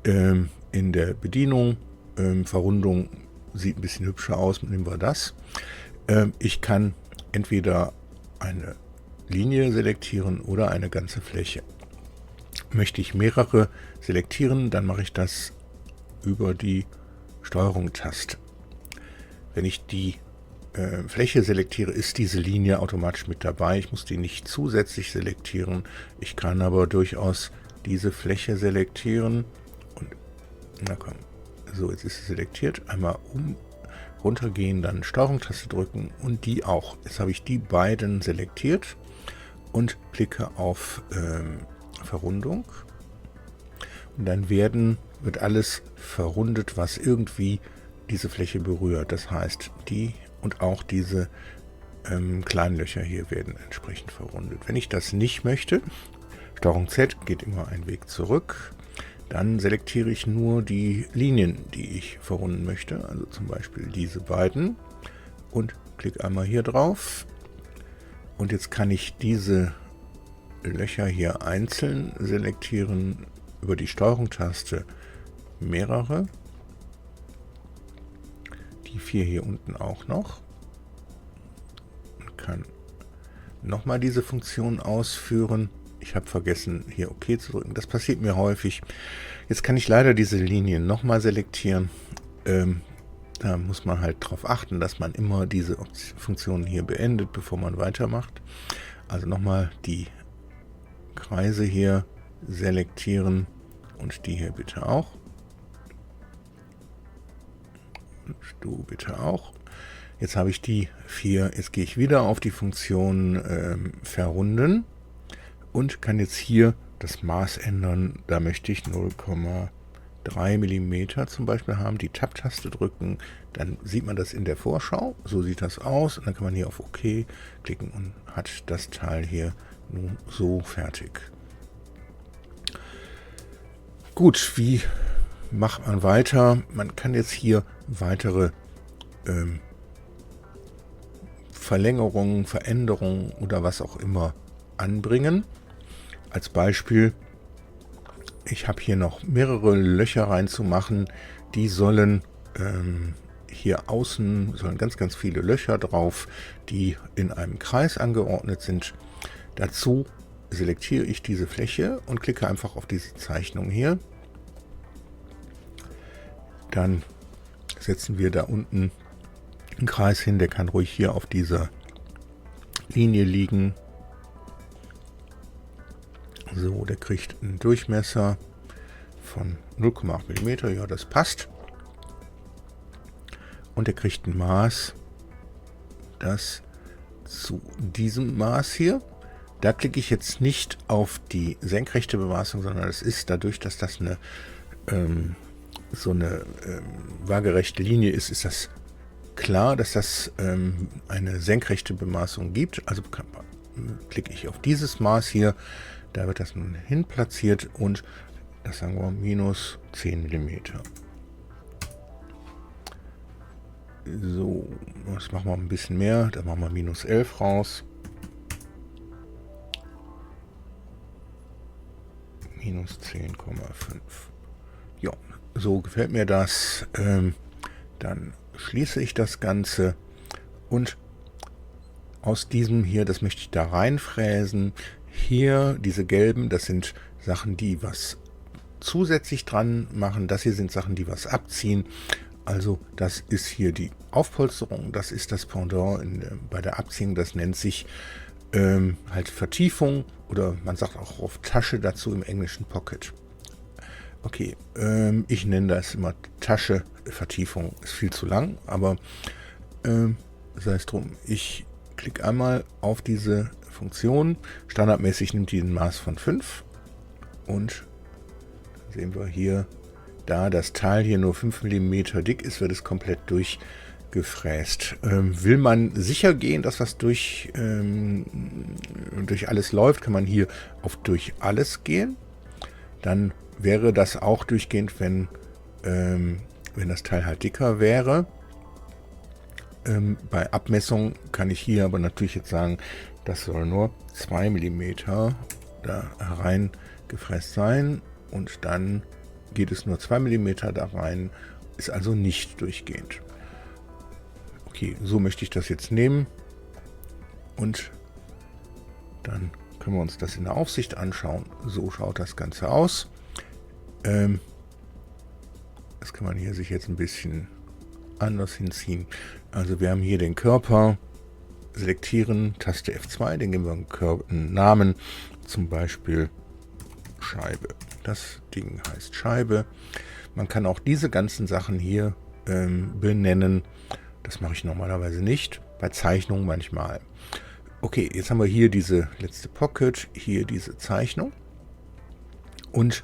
in der Bedienung. Verrundung sieht ein bisschen hübscher aus, nehmen wir das. Ich kann entweder eine Linie selektieren oder eine ganze Fläche. Möchte ich mehrere selektieren, dann mache ich das über die Steuerung-Taste. Wenn ich die Fläche selektiere, ist diese Linie automatisch mit dabei. Ich muss die nicht zusätzlich selektieren. Ich kann aber durchaus diese Fläche selektieren. Und na komm, so, jetzt ist sie selektiert. Einmal runtergehen, dann Steuerung-Taste drücken und die auch. Jetzt habe ich die beiden selektiert und klicke auf Verrundung. Und dann wird alles verrundet, was irgendwie diese Fläche berührt. Das heißt, die und auch diese kleinen Löcher hier werden entsprechend verrundet. Wenn ich das nicht möchte, Steuerung Z geht immer einen Weg zurück, dann selektiere ich nur die Linien, die ich verrunden möchte, also zum Beispiel diese beiden, und klicke einmal hier drauf. Und jetzt kann ich diese Löcher hier einzeln selektieren über die Steuerung-Taste mehrere. Die 4 hier unten auch noch. Man kann nochmal diese Funktion ausführen. Ich habe vergessen, hier OK zu drücken. Das passiert mir häufig. Jetzt kann ich leider diese Linien nochmal selektieren. Da muss man halt darauf achten, dass man immer diese Funktionen hier beendet, bevor man weitermacht. Also nochmal die Kreise hier selektieren und die hier bitte auch. Und du bitte auch. Jetzt habe ich die 4. Jetzt gehe ich wieder auf die Funktion verrunden und kann jetzt hier das Maß ändern. Da möchte ich 0,3 mm zum Beispiel haben. Die Tab-Taste drücken, dann sieht man das in der Vorschau. So sieht das aus. Und dann kann man hier auf OK klicken und hat das Teil hier nun so fertig. Gut, wie macht man weiter? Man kann jetzt hier weitere Verlängerungen, Veränderungen oder was auch immer anbringen. Als Beispiel, ich habe hier noch mehrere Löcher reinzumachen. Die sollen hier außen, sollen ganz, ganz viele Löcher drauf, die in einem Kreis angeordnet sind. Dazu selektiere ich diese Fläche und klicke einfach auf diese Zeichnung hier. Dann setzen wir da unten einen Kreis hin, der kann ruhig hier auf dieser Linie liegen. So, der kriegt einen Durchmesser von 0,8 mm, ja, das passt. Und der kriegt ein Maß, das zu diesem Maß hier. Da klicke ich jetzt nicht auf die senkrechte Bemaßung, sondern es ist dadurch, dass das eine so eine waagerechte Linie ist, ist das klar, dass das eine senkrechte Bemaßung gibt. Also klicke ich auf dieses Maß hier, da wird das nun hin platziert und das sagen wir minus 10 mm. So, das machen wir ein bisschen mehr, da machen wir minus 11 raus. Minus 10,5. Ja, so gefällt mir das. Dann schließe ich das Ganze und aus diesem hier, das möchte ich da reinfräsen. Hier, diese gelben, das sind Sachen, die was zusätzlich dran machen. Das hier sind Sachen, die was abziehen. Also das ist hier die Aufpolsterung, das ist das Pendant bei der Abziehung, das nennt sich halt Vertiefung oder man sagt auch auf Tasche dazu im Englischen Pocket. Okay, ich nenne das immer Tasche. Vertiefung ist viel zu lang, aber sei es drum. Ich klicke einmal auf diese Funktion. Standardmäßig nimmt die ein Maß von 5 und dann sehen wir hier, da das Teil hier nur 5 mm dick ist, wird es komplett durchgefräst. Will man sicher gehen, dass das durch alles läuft, kann man hier auf durch alles gehen. Dann wäre das auch durchgehend, wenn das Teil halt dicker wäre. Bei Abmessung kann ich hier aber natürlich jetzt sagen, das soll nur 2 mm da rein gefräst sein und dann geht es nur 2 mm da rein, ist also nicht durchgehend. Okay, so möchte ich das jetzt nehmen. Und dann können wir uns das in der Aufsicht anschauen. So schaut das Ganze aus. Das kann man hier sich jetzt ein bisschen anders hinziehen. Also wir haben hier den Körper. Selektieren, Taste F2, den geben wir einen Namen, zum Beispiel Scheibe. Das Ding heißt Scheibe. Man kann auch diese ganzen Sachen hier benennen. Das mache ich normalerweise nicht, bei Zeichnungen manchmal. Okay, jetzt haben wir hier diese letzte Pocket, hier diese Zeichnung. Und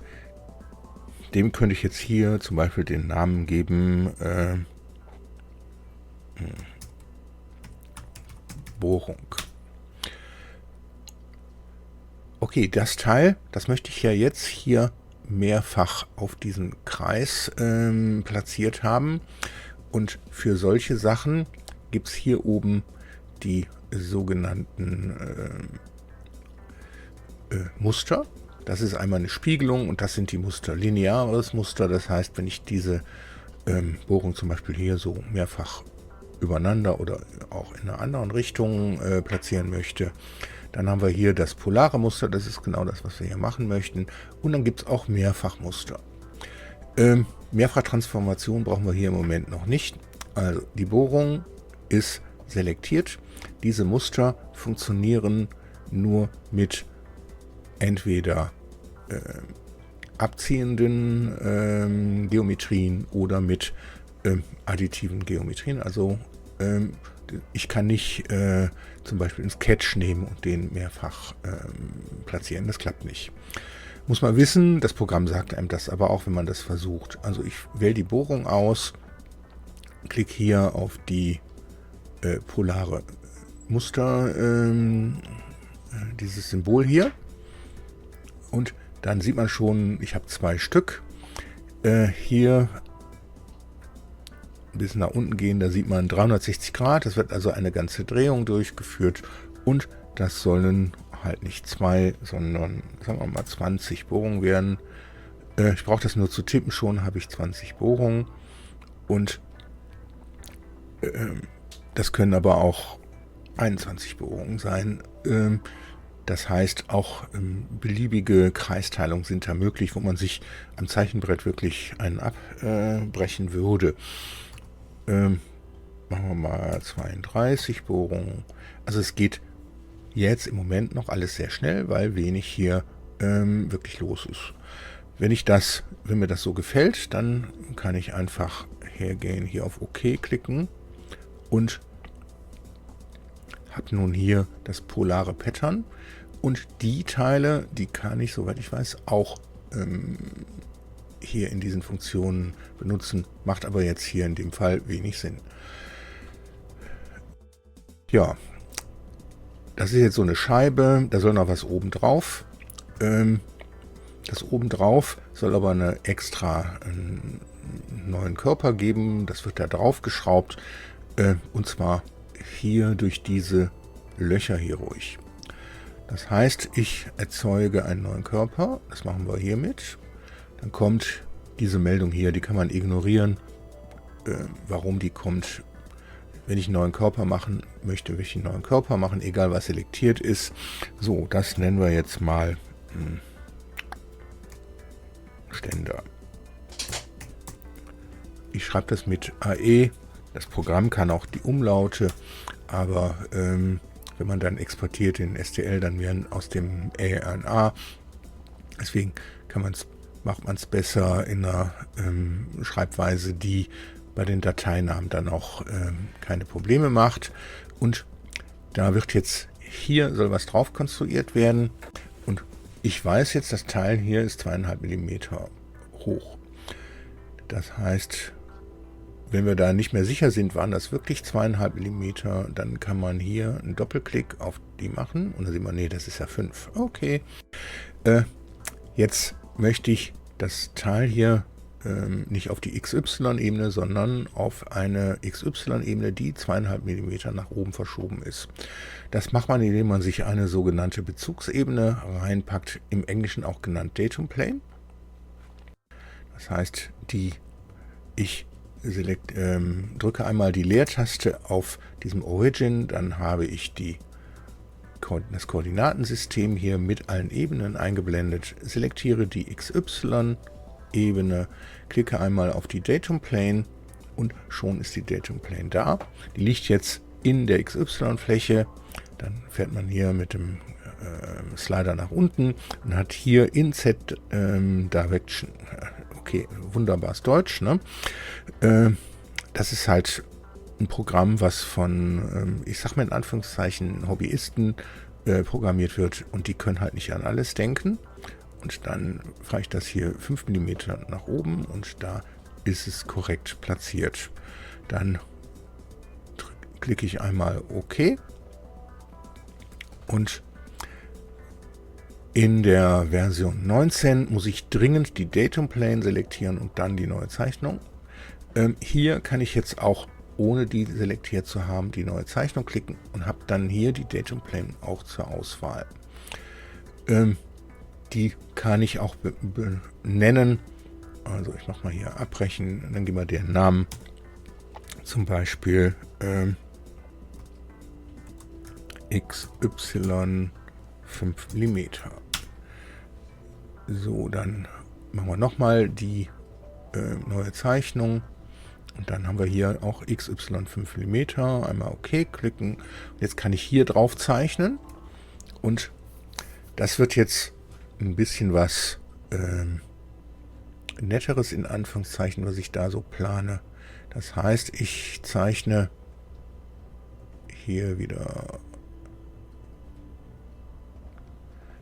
dem könnte ich jetzt hier zum Beispiel den Namen geben, Bohrung. Okay, das Teil, das möchte ich ja jetzt hier mehrfach auf diesen Kreis platziert haben. Und für solche Sachen gibt es hier oben die sogenannten Muster. Das ist einmal eine Spiegelung und das sind die Muster. Lineares Muster, das heißt, wenn ich diese Bohrung zum Beispiel hier so mehrfach übereinander oder auch in einer anderen Richtung platzieren möchte, dann haben wir hier das polare Muster, das ist genau das, was wir hier machen möchten. Und dann gibt es auch Mehrfachmuster. Mehrfachtransformation brauchen wir hier im Moment noch nicht. Also die Bohrung ist selektiert. Diese Muster funktionieren nur mit entweder abziehenden Geometrien oder mit additiven Geometrien. Also ich kann nicht zum Beispiel einen Sketch nehmen und den mehrfach platzieren. Das klappt nicht. Muss man wissen, das Programm sagt einem das aber auch, wenn man das versucht. Also ich wähle die Bohrung aus, klicke hier auf die polare Muster, dieses Symbol hier. Und dann sieht man schon, ich habe 2 Stück. Hier bis nach unten gehen, da sieht man 360 Grad. Das wird also eine ganze Drehung durchgeführt. Und das sollen halt nicht 2, sondern sagen wir mal 20 Bohrungen werden. Ich brauche das nur zu tippen, schon habe ich 20 Bohrungen. Und das können aber auch 21 Bohrungen sein. Das heißt, auch beliebige Kreisteilungen sind da möglich, wo man sich am Zeichenbrett wirklich einen abbrechen würde. Machen wir mal 32 Bohrungen. Also es geht jetzt im Moment noch alles sehr schnell, weil wenig hier wirklich los ist. Wenn mir das so gefällt, dann kann ich einfach hergehen, hier auf OK klicken und habe nun hier das polare Pattern. Und die Teile, die kann ich, soweit ich weiß, auch hier in diesen Funktionen benutzen. Macht aber jetzt hier in dem Fall wenig Sinn. Ja, das ist jetzt so eine Scheibe, da soll noch was oben drauf. Das oben drauf soll aber einen neuen Körper geben. Das wird da drauf geschraubt. Und zwar hier durch diese Löcher hier ruhig. Das heißt, ich erzeuge einen neuen Körper. Das machen wir hiermit. Dann kommt diese Meldung hier, die kann man ignorieren. Warum die kommt, wenn ich einen neuen Körper machen möchte, will ich einen neuen Körper machen, egal was selektiert ist. So, das nennen wir jetzt mal Ständer. Ich schreibe das mit AE. Das Programm kann auch die Umlaute, aber wenn man dann exportiert in STL, dann werden aus dem Ä ein A. Deswegen macht man es besser in einer Schreibweise, die bei den Dateinamen dann auch keine Probleme macht. Und da wird jetzt, hier soll was drauf konstruiert werden. Und ich weiß jetzt, das Teil hier ist 2,5 mm hoch. Das heißt, wenn wir da nicht mehr sicher sind, waren das wirklich 2,5 mm, dann kann man hier einen Doppelklick auf die machen und dann sieht man, nee, das ist ja 5. Okay. Jetzt möchte ich das Teil hier nicht auf die XY-Ebene, sondern auf eine XY-Ebene, die 2,5 mm nach oben verschoben ist. Das macht man, indem man sich eine sogenannte Bezugsebene reinpackt, im Englischen auch genannt Datum Plane. Das heißt, die ich drücke einmal die Leertaste auf diesem Origin, dann habe ich das Koordinatensystem hier mit allen Ebenen eingeblendet, selektiere die XY-Ebene, klicke einmal auf die Datum Plane und schon ist die Datum Plane da. Die liegt jetzt in der XY-Fläche, dann fährt man hier mit dem Slider nach unten und hat hier in Z Direction, okay, wunderbares Deutsch, ne? Das ist halt ein Programm, was von, ich sag mal in Anführungszeichen, Hobbyisten programmiert wird und die können halt nicht an alles denken. Und dann fahre ich das hier 5 mm nach oben und da ist es korrekt platziert. Dann klicke ich einmal OK und in der Version 19 muss ich dringend die Datum Plane selektieren und dann die neue Zeichnung. Hier kann ich jetzt auch, ohne die selektiert zu haben, die neue Zeichnung klicken und habe dann hier die Datum Plane auch zur Auswahl. Die kann ich auch benennen. Also ich mache mal hier abbrechen, dann geben wir den Namen. Zum Beispiel XY 5 mm. So, dann machen wir nochmal die neue Zeichnung. Und dann haben wir hier auch XY 5 mm. Einmal OK klicken. Jetzt kann ich hier drauf zeichnen. Und das wird jetzt ein bisschen was Netteres in Anführungszeichen, was ich da so plane. Das heißt, ich zeichne hier wieder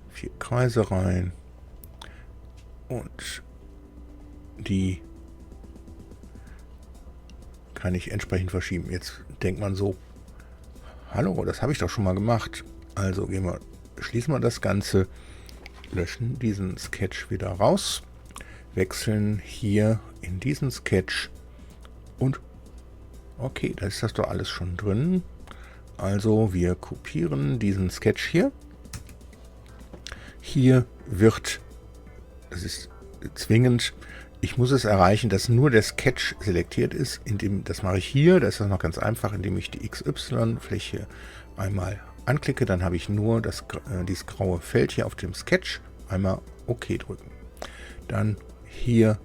4 Kreise rein und die kann ich entsprechend verschieben. Jetzt denkt man so, hallo, das habe ich doch schon mal gemacht. Also schließen wir das Ganze, löschen diesen Sketch wieder raus, wechseln hier in diesen Sketch und okay, da ist das doch alles schon drin. Also wir kopieren diesen Sketch hier. Hier wird, das ist zwingend, ich muss es erreichen, dass nur der Sketch selektiert ist. Das mache ich hier, das ist noch ganz einfach, indem ich die XY-Fläche einmal anklicke. Dann habe ich nur dieses graue Feld hier auf dem Sketch. Einmal OK drücken. Dann hier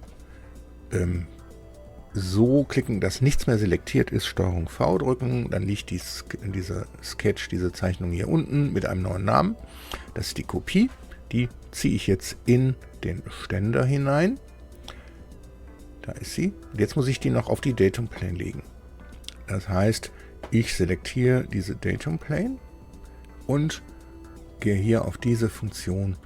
so klicken, dass nichts mehr selektiert ist, STRG V drücken, dann liegt dieser Sketch, diese Zeichnung hier unten mit einem neuen Namen. Das ist die Kopie, die ziehe ich jetzt in den Ständer hinein. Da ist sie. Und jetzt muss ich die noch auf die Datum Plane legen. Das heißt, ich selektiere diese Datum Plane und gehe hier auf diese Funktion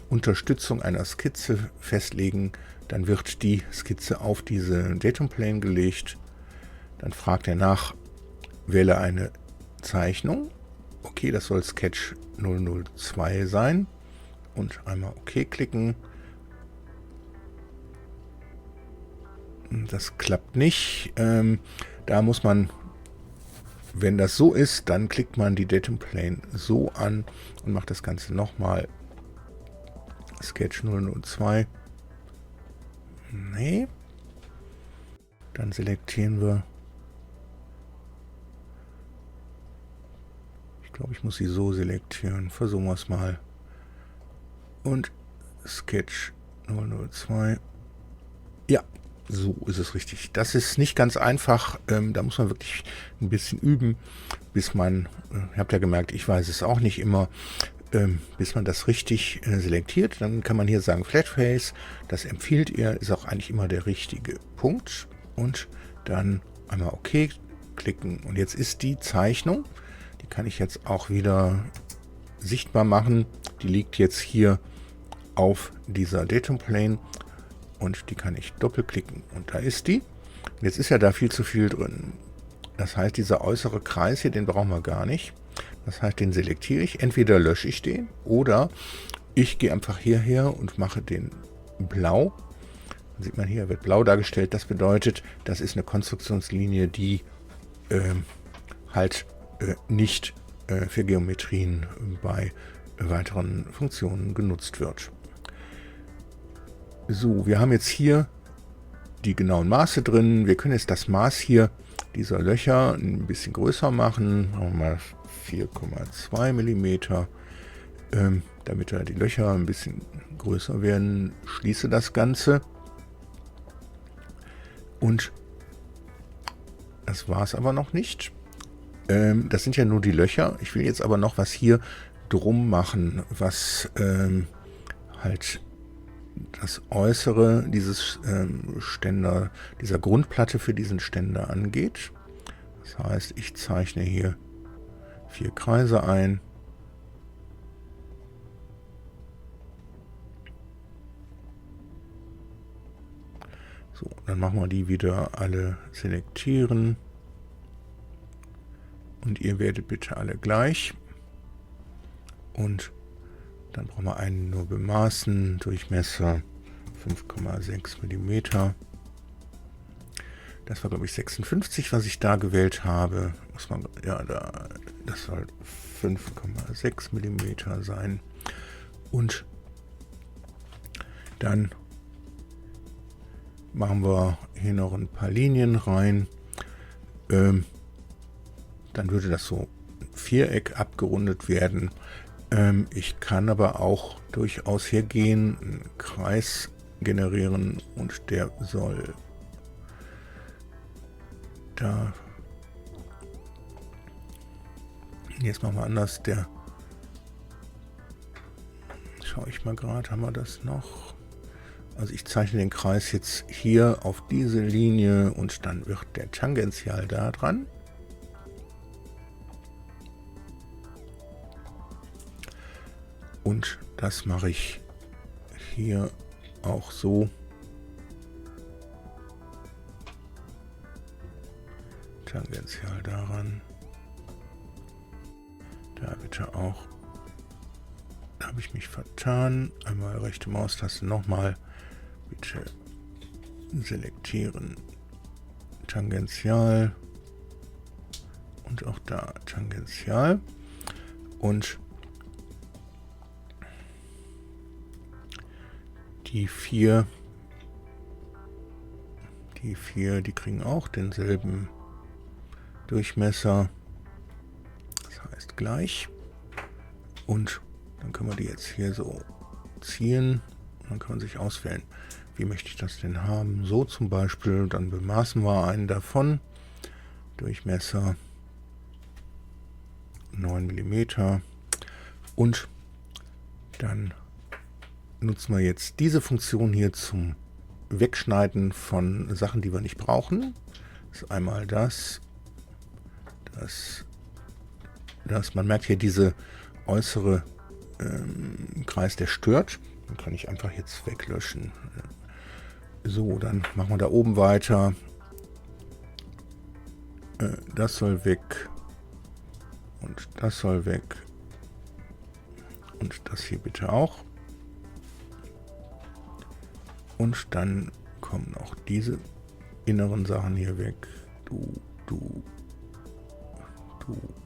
Unterstützung einer Skizze festlegen. Dann wird die Skizze auf diese Datum Plane gelegt. Dann fragt er nach, wähle eine Zeichnung. Okay, das soll Sketch 002 sein. Und einmal OK klicken. Das klappt nicht. Da muss man, wenn das so ist, dann klickt man die Datum Plane so an und macht das Ganze nochmal. Sketch 002. Nee. Dann selektieren wir. Ich glaube, ich muss sie so selektieren. Versuchen wir es mal. Und Sketch 002. Ja, so ist es richtig. Das ist nicht ganz einfach. Da muss man wirklich ein bisschen üben, bis man, ihr habt ja gemerkt, ich weiß es auch nicht immer, bis man das richtig selektiert. Dann kann man hier sagen Flatface. Das empfiehlt ihr, ist auch eigentlich immer der richtige Punkt. Und dann einmal OK klicken. Und jetzt ist die Zeichnung, die kann ich jetzt auch wieder sichtbar machen. Die liegt jetzt hier auf dieser Datum Plane. Und die kann ich doppelklicken und da ist die. Und jetzt ist ja da viel zu viel drin. Das heißt, dieser äußere Kreis hier, den brauchen wir gar nicht. Das heißt, den selektiere ich. Entweder lösche ich den oder ich gehe einfach hierher und mache den blau. Dann sieht man hier, wird blau dargestellt. Das bedeutet, das ist eine Konstruktionslinie, die halt nicht für Geometrien bei weiteren Funktionen genutzt wird. So, wir haben jetzt hier die genauen Maße drin. Wir können jetzt das Maß hier dieser Löcher ein bisschen größer machen. Machen wir mal 4,2 mm, damit da die Löcher ein bisschen größer werden. Schließe das Ganze. Und das war es aber noch nicht. Das sind ja nur die Löcher. Ich will jetzt aber noch was hier drum machen, was halt das Äußere dieses Ständer, dieser Grundplatte für diesen Ständer angeht. Das heißt, ich zeichne hier 4 Kreise ein. So, dann machen wir die wieder alle selektieren. Und ihr werdet bitte alle gleich. Und dann brauchen wir einen nur bemaßen, Durchmesser 5,6 mm. Das war, glaube ich, 56, was ich da gewählt habe. Muss man, ja, das soll 5,6 mm sein. Und dann machen wir hier noch ein paar Linien rein. Dann würde das so ein Viereck abgerundet werden. Ich kann aber auch durchaus hier gehen, einen Kreis generieren und der soll da. Jetzt machen wir anders. Der. Schaue ich mal gerade, haben wir das noch? Also ich zeichne den Kreis jetzt hier auf diese Linie und dann wird der Tangential da dran. Und das mache ich hier auch so. Tangential daran. Da bitte auch. Da habe ich mich vertan. Einmal rechte Maustaste nochmal. Bitte selektieren. Tangential. Und auch da Tangential. Und die vier, die kriegen auch denselben Durchmesser. Das heißt gleich. Und dann können wir die jetzt hier so ziehen. Und dann kann man sich auswählen, wie möchte ich das denn haben. So zum Beispiel, dann bemaßen wir einen davon. Durchmesser 9 mm. Und dann nutzen wir jetzt diese Funktion hier zum Wegschneiden von Sachen, die wir nicht brauchen. Das ist einmal das. Man merkt hier diese äußere Kreis, der stört. Den kann ich einfach jetzt weglöschen. So, dann machen wir da oben weiter. Das soll weg. Und das soll weg. Und das hier bitte auch. Und dann kommen auch diese inneren Sachen hier weg. Du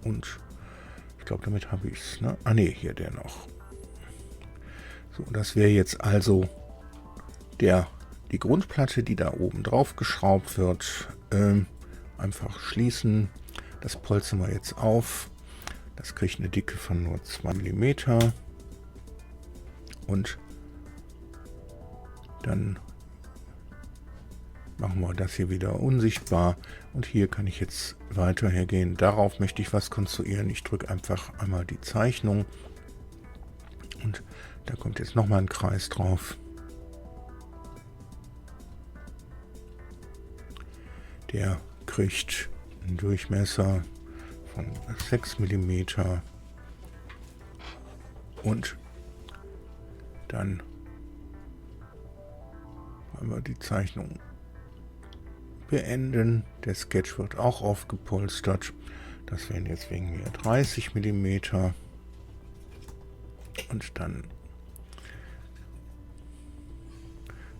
und ich glaube, damit habe ich es. Ne? Ah ne, hier der noch. So, das wäre jetzt also die Grundplatte, die da oben drauf geschraubt wird. Einfach schließen. Das polstern wir jetzt auf. Das kriegt eine Dicke von nur 2 mm. Und dann machen wir das hier wieder unsichtbar. Und hier kann ich jetzt weiter hergehen. Darauf möchte ich was konstruieren. Ich drücke einfach einmal die Zeichnung. Und da kommt jetzt nochmal ein Kreis drauf. Der kriegt einen Durchmesser von 6 mm. Und dann wollen wir die Zeichnung beenden. Der Sketch wird auch aufgepolstert. Das wären jetzt wegen mir 30 mm. Und dann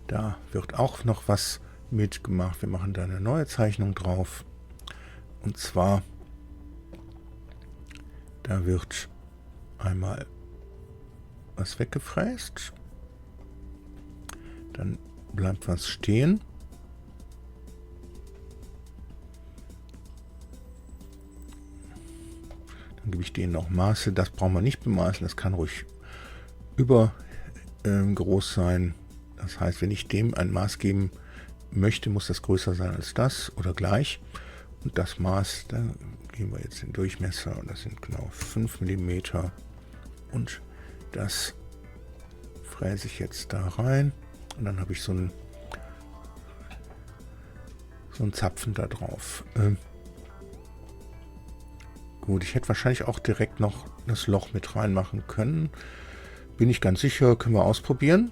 da wird auch noch was mitgemacht. Wir machen da eine neue Zeichnung drauf. Und zwar, da wird einmal was weggefräst. Dann bleibt was stehen. gebe ich denen noch Maße. Das brauchen wir nicht bemaßen, das kann ruhig über groß sein. Das heißt, wenn ich dem ein Maß geben möchte, muss das größer sein als das oder gleich. Und das Maß, da gehen wir jetzt den Durchmesser und das sind genau 5 mm. Und das fräse ich jetzt da rein und dann habe ich so einen Zapfen da drauf. Gut, ich hätte wahrscheinlich auch direkt noch das Loch mit reinmachen können. Bin ich ganz sicher, können wir ausprobieren.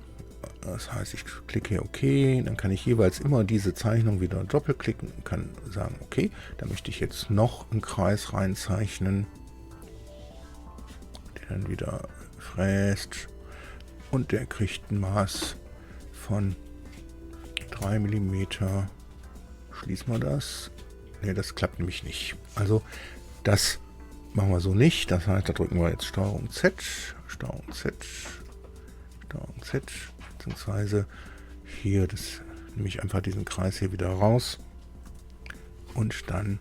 Das heißt, ich klicke hier OK, dann kann ich jeweils immer diese Zeichnung wieder doppelklicken und kann sagen, okay, da möchte ich jetzt noch einen Kreis reinzeichnen, der dann wieder fräst und der kriegt ein Maß von 3 mm. Schließen wir das. Ne, das klappt nämlich nicht. Also das machen wir so nicht. Das heißt, da drücken wir jetzt STRG Z, STRG Z, STRG Z, beziehungsweise hier, das nehme ich einfach diesen Kreis hier wieder raus. Und dann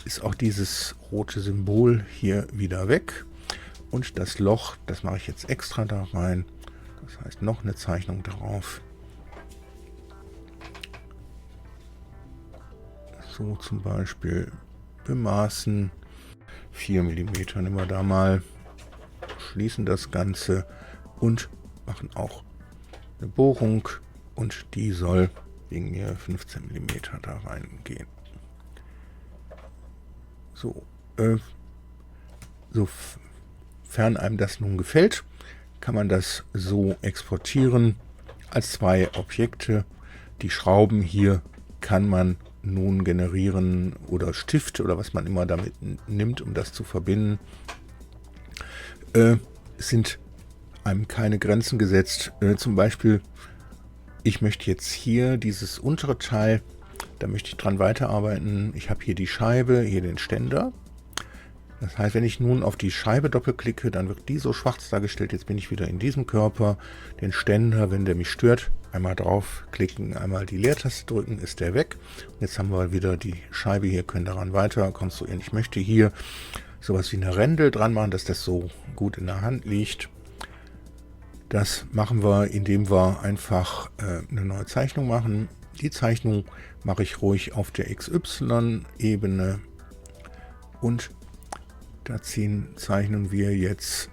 ist auch dieses rote Symbol hier wieder weg. Und das Loch, das mache ich jetzt extra da rein. Das heißt, noch eine Zeichnung drauf. So zum Beispiel bemaßen. 4 mm nehmen wir da mal. Schließen das Ganze und machen auch eine Bohrung. Und die soll wegen mir 15 mm da reingehen. So, sofern einem das nun gefällt, kann man das so exportieren als 2 Objekte. Die Schrauben hier kann man nun generieren oder Stift oder was man immer damit nimmt, um das zu verbinden. Sind einem keine Grenzen gesetzt. Zum Beispiel, ich möchte jetzt hier dieses untere Teil, da möchte ich dran weiterarbeiten. Ich habe hier die Scheibe, hier den Ständer. Das heißt, wenn ich nun auf die Scheibe doppelklicke, dann wird die so schwarz dargestellt. Jetzt bin ich wieder in diesem Körper. Den Ständer, wenn der mich stört, einmal draufklicken, einmal die Leertaste drücken, ist der weg. Und jetzt haben wir wieder die Scheibe hier, können daran weiter konstruieren. Ich möchte hier sowas wie eine Rändel dran machen, dass das so gut in der Hand liegt. Das machen wir, indem wir einfach eine neue Zeichnung machen. Die Zeichnung mache ich ruhig auf der XY-Ebene und da zeichnen wir jetzt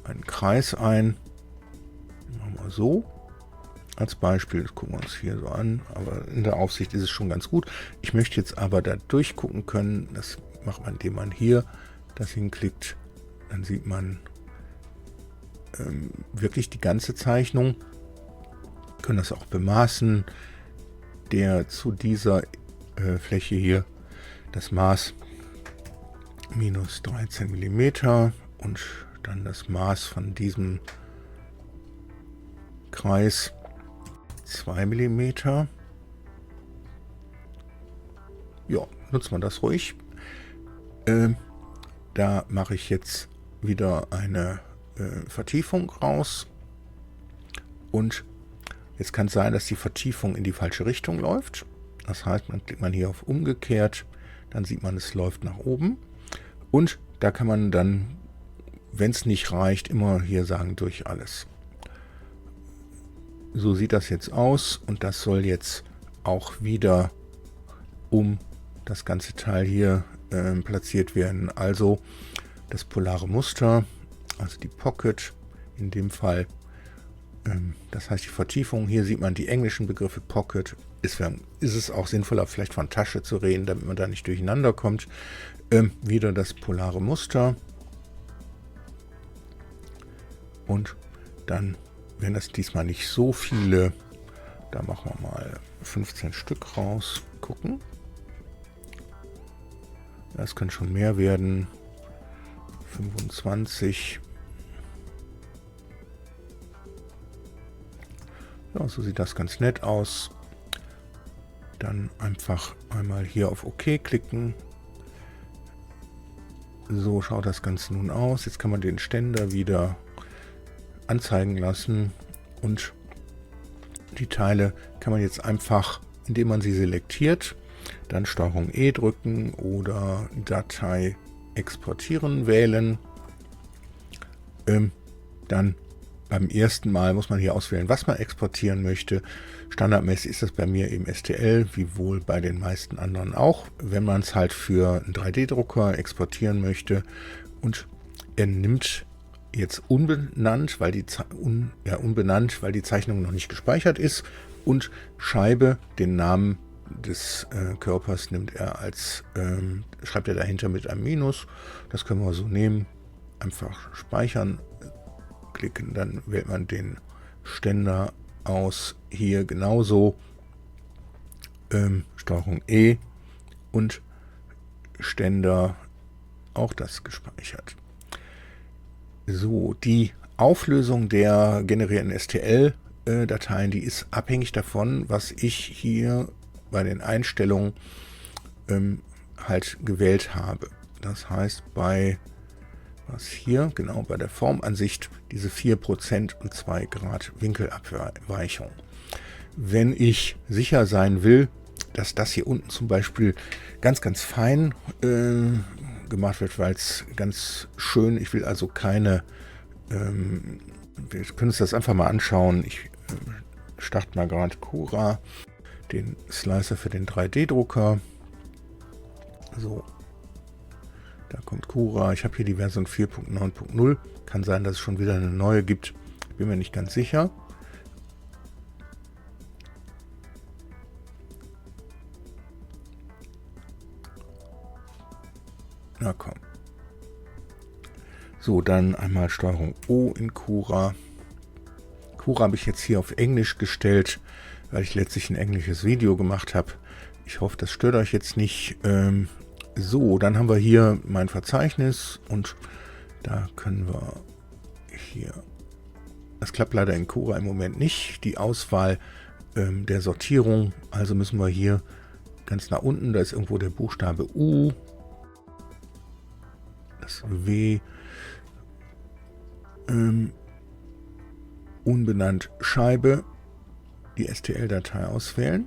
einen Kreis ein. Den machen wir so. Als Beispiel, das gucken wir uns hier so an, aber in der Aufsicht ist es schon ganz gut. Ich möchte jetzt aber da durchgucken können. Das macht man, indem man hier das hinklickt. Dann sieht man wirklich die ganze Zeichnung. Wir können das auch bemaßen. Der zu dieser Fläche hier das Maß minus 13 mm und dann das Maß von diesem Kreis 2 mm. Ja, nutzt man das ruhig. Da mache ich jetzt wieder eine Vertiefung raus und jetzt kann es sein, dass die Vertiefung in die falsche Richtung läuft. Das heißt, man klickt man hier auf umgekehrt, dann sieht man, es läuft nach oben. Und da kann man dann, wenn es nicht reicht, immer hier sagen, durch alles. So sieht das jetzt aus und das soll jetzt auch wieder um das ganze Teil hier platziert werden. Also das polare Muster, also die Pocket in dem Fall. Das heißt die Vertiefung, hier sieht man die englischen Begriffe Pocket. Ist es auch sinnvoller, vielleicht von Tasche zu reden, damit man da nicht durcheinander kommt. Wieder das polare Muster. Und dann, wenn das diesmal nicht so viele, da machen wir mal 15 Stück raus. Gucken. Das können schon mehr werden. 25. Ja, so sieht das ganz nett aus. Dann einfach einmal hier auf OK klicken. So schaut das Ganze nun aus. Jetzt kann man den Ständer wieder anzeigen lassen und die Teile kann man jetzt einfach, indem man sie selektiert, dann STRG E drücken oder Datei Exportieren wählen. Dann beim ersten Mal muss man hier auswählen, was man exportieren möchte. Standardmäßig ist das bei mir eben STL, wie wohl bei den meisten anderen auch. Wenn man es halt für einen 3D-Drucker exportieren möchte, und er nimmt jetzt unbenannt, weil die Zeichnung noch nicht gespeichert ist, und Scheibe, den Namen des Körpers nimmt er als, schreibt er dahinter mit einem Minus. Das können wir so nehmen. Einfach speichern, klicken, dann wählt man den Ständer aus. Hier genauso. Steuerung E und Ständer, auch das gespeichert. So, die Auflösung der generierten STL-Dateien, die ist abhängig davon, was ich hier bei den Einstellungen halt gewählt habe. Das heißt, bei was hier, genau bei der Formansicht, diese 4% und 2 Grad Winkelabweichung. Wenn ich sicher sein will, dass das hier unten zum Beispiel ganz, ganz fein gemacht wird, weil es ganz schön, ich will also keine, wir können uns das einfach mal anschauen. Ich starte mal gerade Cura, den Slicer für den 3D-Drucker. So, da kommt Cura. Ich habe hier die Version 4.9.0. Kann sein, dass es schon wieder eine neue gibt. Bin mir nicht ganz sicher. Na komm. So, dann einmal Steuerung O in Cura. Cura habe ich jetzt hier auf Englisch gestellt, weil ich letztlich ein englisches Video gemacht habe. Ich hoffe, das stört euch jetzt nicht. So, dann haben wir hier mein Verzeichnis und da können wir hier, das klappt leider in Cura im Moment nicht, die Auswahl der Sortierung. Also müssen wir hier ganz nach unten, da ist irgendwo der Buchstabe U, das W, unbenannt Scheibe, die STL-Datei auswählen.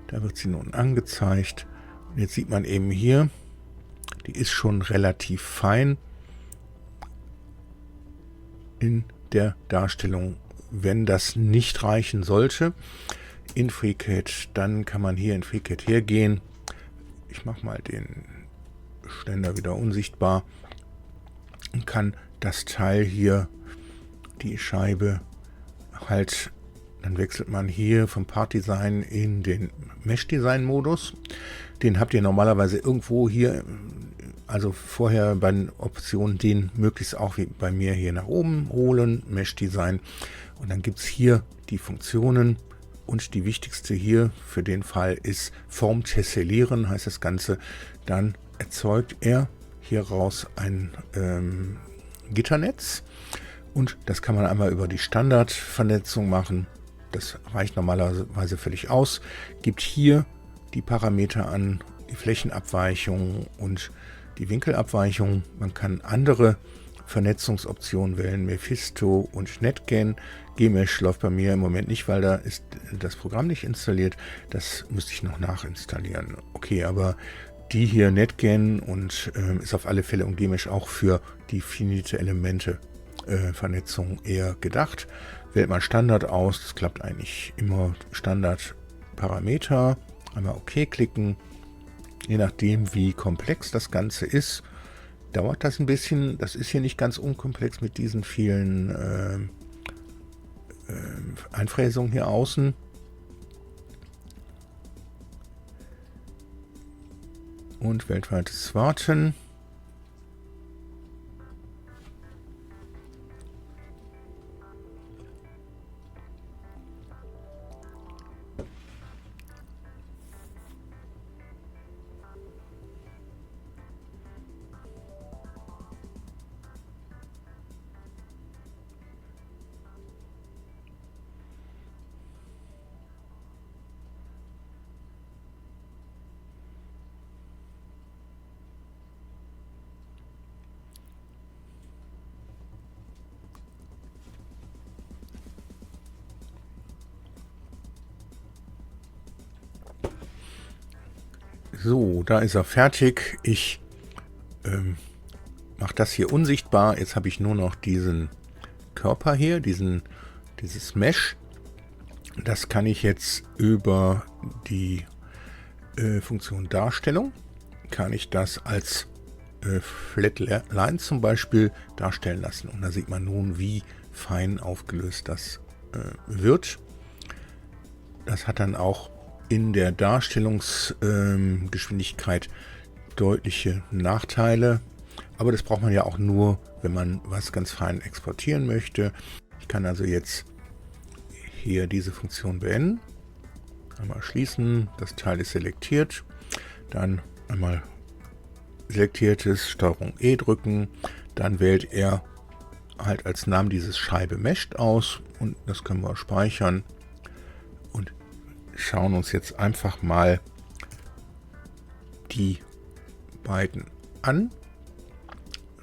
Da wird sie nun angezeigt. Und jetzt sieht man eben hier, die ist schon relativ fein in der Darstellung. Wenn das nicht reichen sollte, in FreeCAD, dann kann man hier in FreeCAD hergehen. Ich mache mal den Ständer wieder unsichtbar und kann das Teil hier, die Scheibe, halt, dann wechselt man hier vom Part Design in den Mesh Design Modus. Den habt ihr normalerweise irgendwo hier, also vorher bei den Optionen, den möglichst auch wie bei mir hier nach oben holen, Mesh Design. Und dann gibt es hier die Funktionen und die wichtigste hier für den Fall ist Form tessellieren, heißt das Ganze. Dann erzeugt er hieraus ein Gitternetz und das kann man einmal über die Standardvernetzung machen. Das reicht normalerweise völlig aus. Gibt hier die Parameter an, die Flächenabweichung und die Winkelabweichung. Man kann andere Vernetzungsoptionen wählen, Mephisto und NetGen. Gmesh läuft bei mir im Moment nicht, weil da ist das Programm nicht installiert. Das müsste ich noch nachinstallieren. Okay, aber die hier NetGen und ist auf alle Fälle und Gmesh auch für die finite Elemente Vernetzung eher gedacht. Wählt man Standard aus, das klappt eigentlich immer. Standardparameter, einmal OK klicken. Je nachdem, wie komplex das Ganze ist, dauert das ein bisschen. Das ist hier nicht ganz unkomplex mit diesen vielen Einfräsungen hier außen. Und weltweites Warten. So, da ist er fertig. Ich mache das hier unsichtbar. Jetzt habe ich nur noch diesen Körper hier, dieses Mesh. Das kann ich jetzt über die Funktion Darstellung, kann ich das als Flatline zum Beispiel darstellen lassen. Und da sieht man nun, wie fein aufgelöst das wird. Das hat dann auch in der Darstellungsgeschwindigkeit deutliche Nachteile. Aber das braucht man ja auch nur, wenn man was ganz fein exportieren möchte. Ich kann also jetzt hier diese Funktion beenden. Einmal schließen, das Teil ist selektiert. Dann einmal selektiertes STRG E drücken. Dann wählt er halt als Namen dieses Scheibe Meshed aus. Und das können wir speichern. Und schauen uns jetzt einfach mal die beiden an.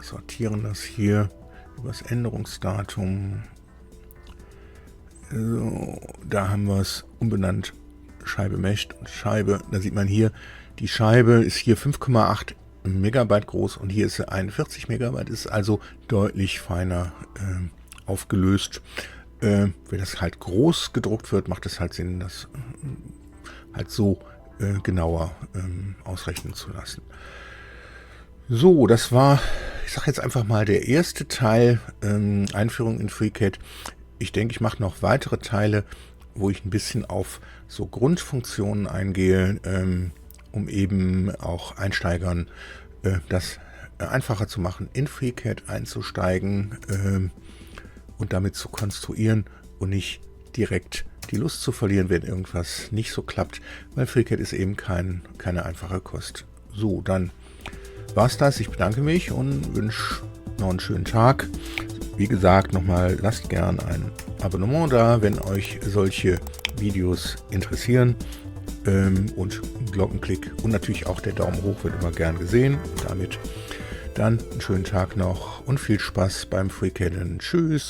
Sortieren das hier über das Änderungsdatum. So, da haben wir es umbenannt. Scheibe Meshed und Scheibe. Da sieht man hier, die Scheibe ist hier 5,8 Megabyte groß und hier ist sie 41 Megabyte. Ist also deutlich feiner aufgelöst. Wenn das halt groß gedruckt wird, macht es halt Sinn, das halt so genauer ausrechnen zu lassen. So, das war, ich sage jetzt einfach mal, der erste Teil, Einführung in FreeCAD. Ich denke, ich mache noch weitere Teile, wo ich ein bisschen auf so Grundfunktionen eingehe, um eben auch Einsteigern das einfacher zu machen, in FreeCAD einzusteigen und damit zu konstruieren und nicht direkt die Lust zu verlieren, wenn irgendwas nicht so klappt, weil FreeCAD ist eben keine einfache Kost. So, dann war's das. Ich bedanke mich und wünsche noch einen schönen Tag. Wie gesagt, nochmal, lasst gern ein Abonnement da, wenn euch solche Videos interessieren. Und Glockenklick und natürlich auch der Daumen hoch wird immer gern gesehen. Damit dann einen schönen Tag noch und viel Spaß beim FreeCADen. Tschüss!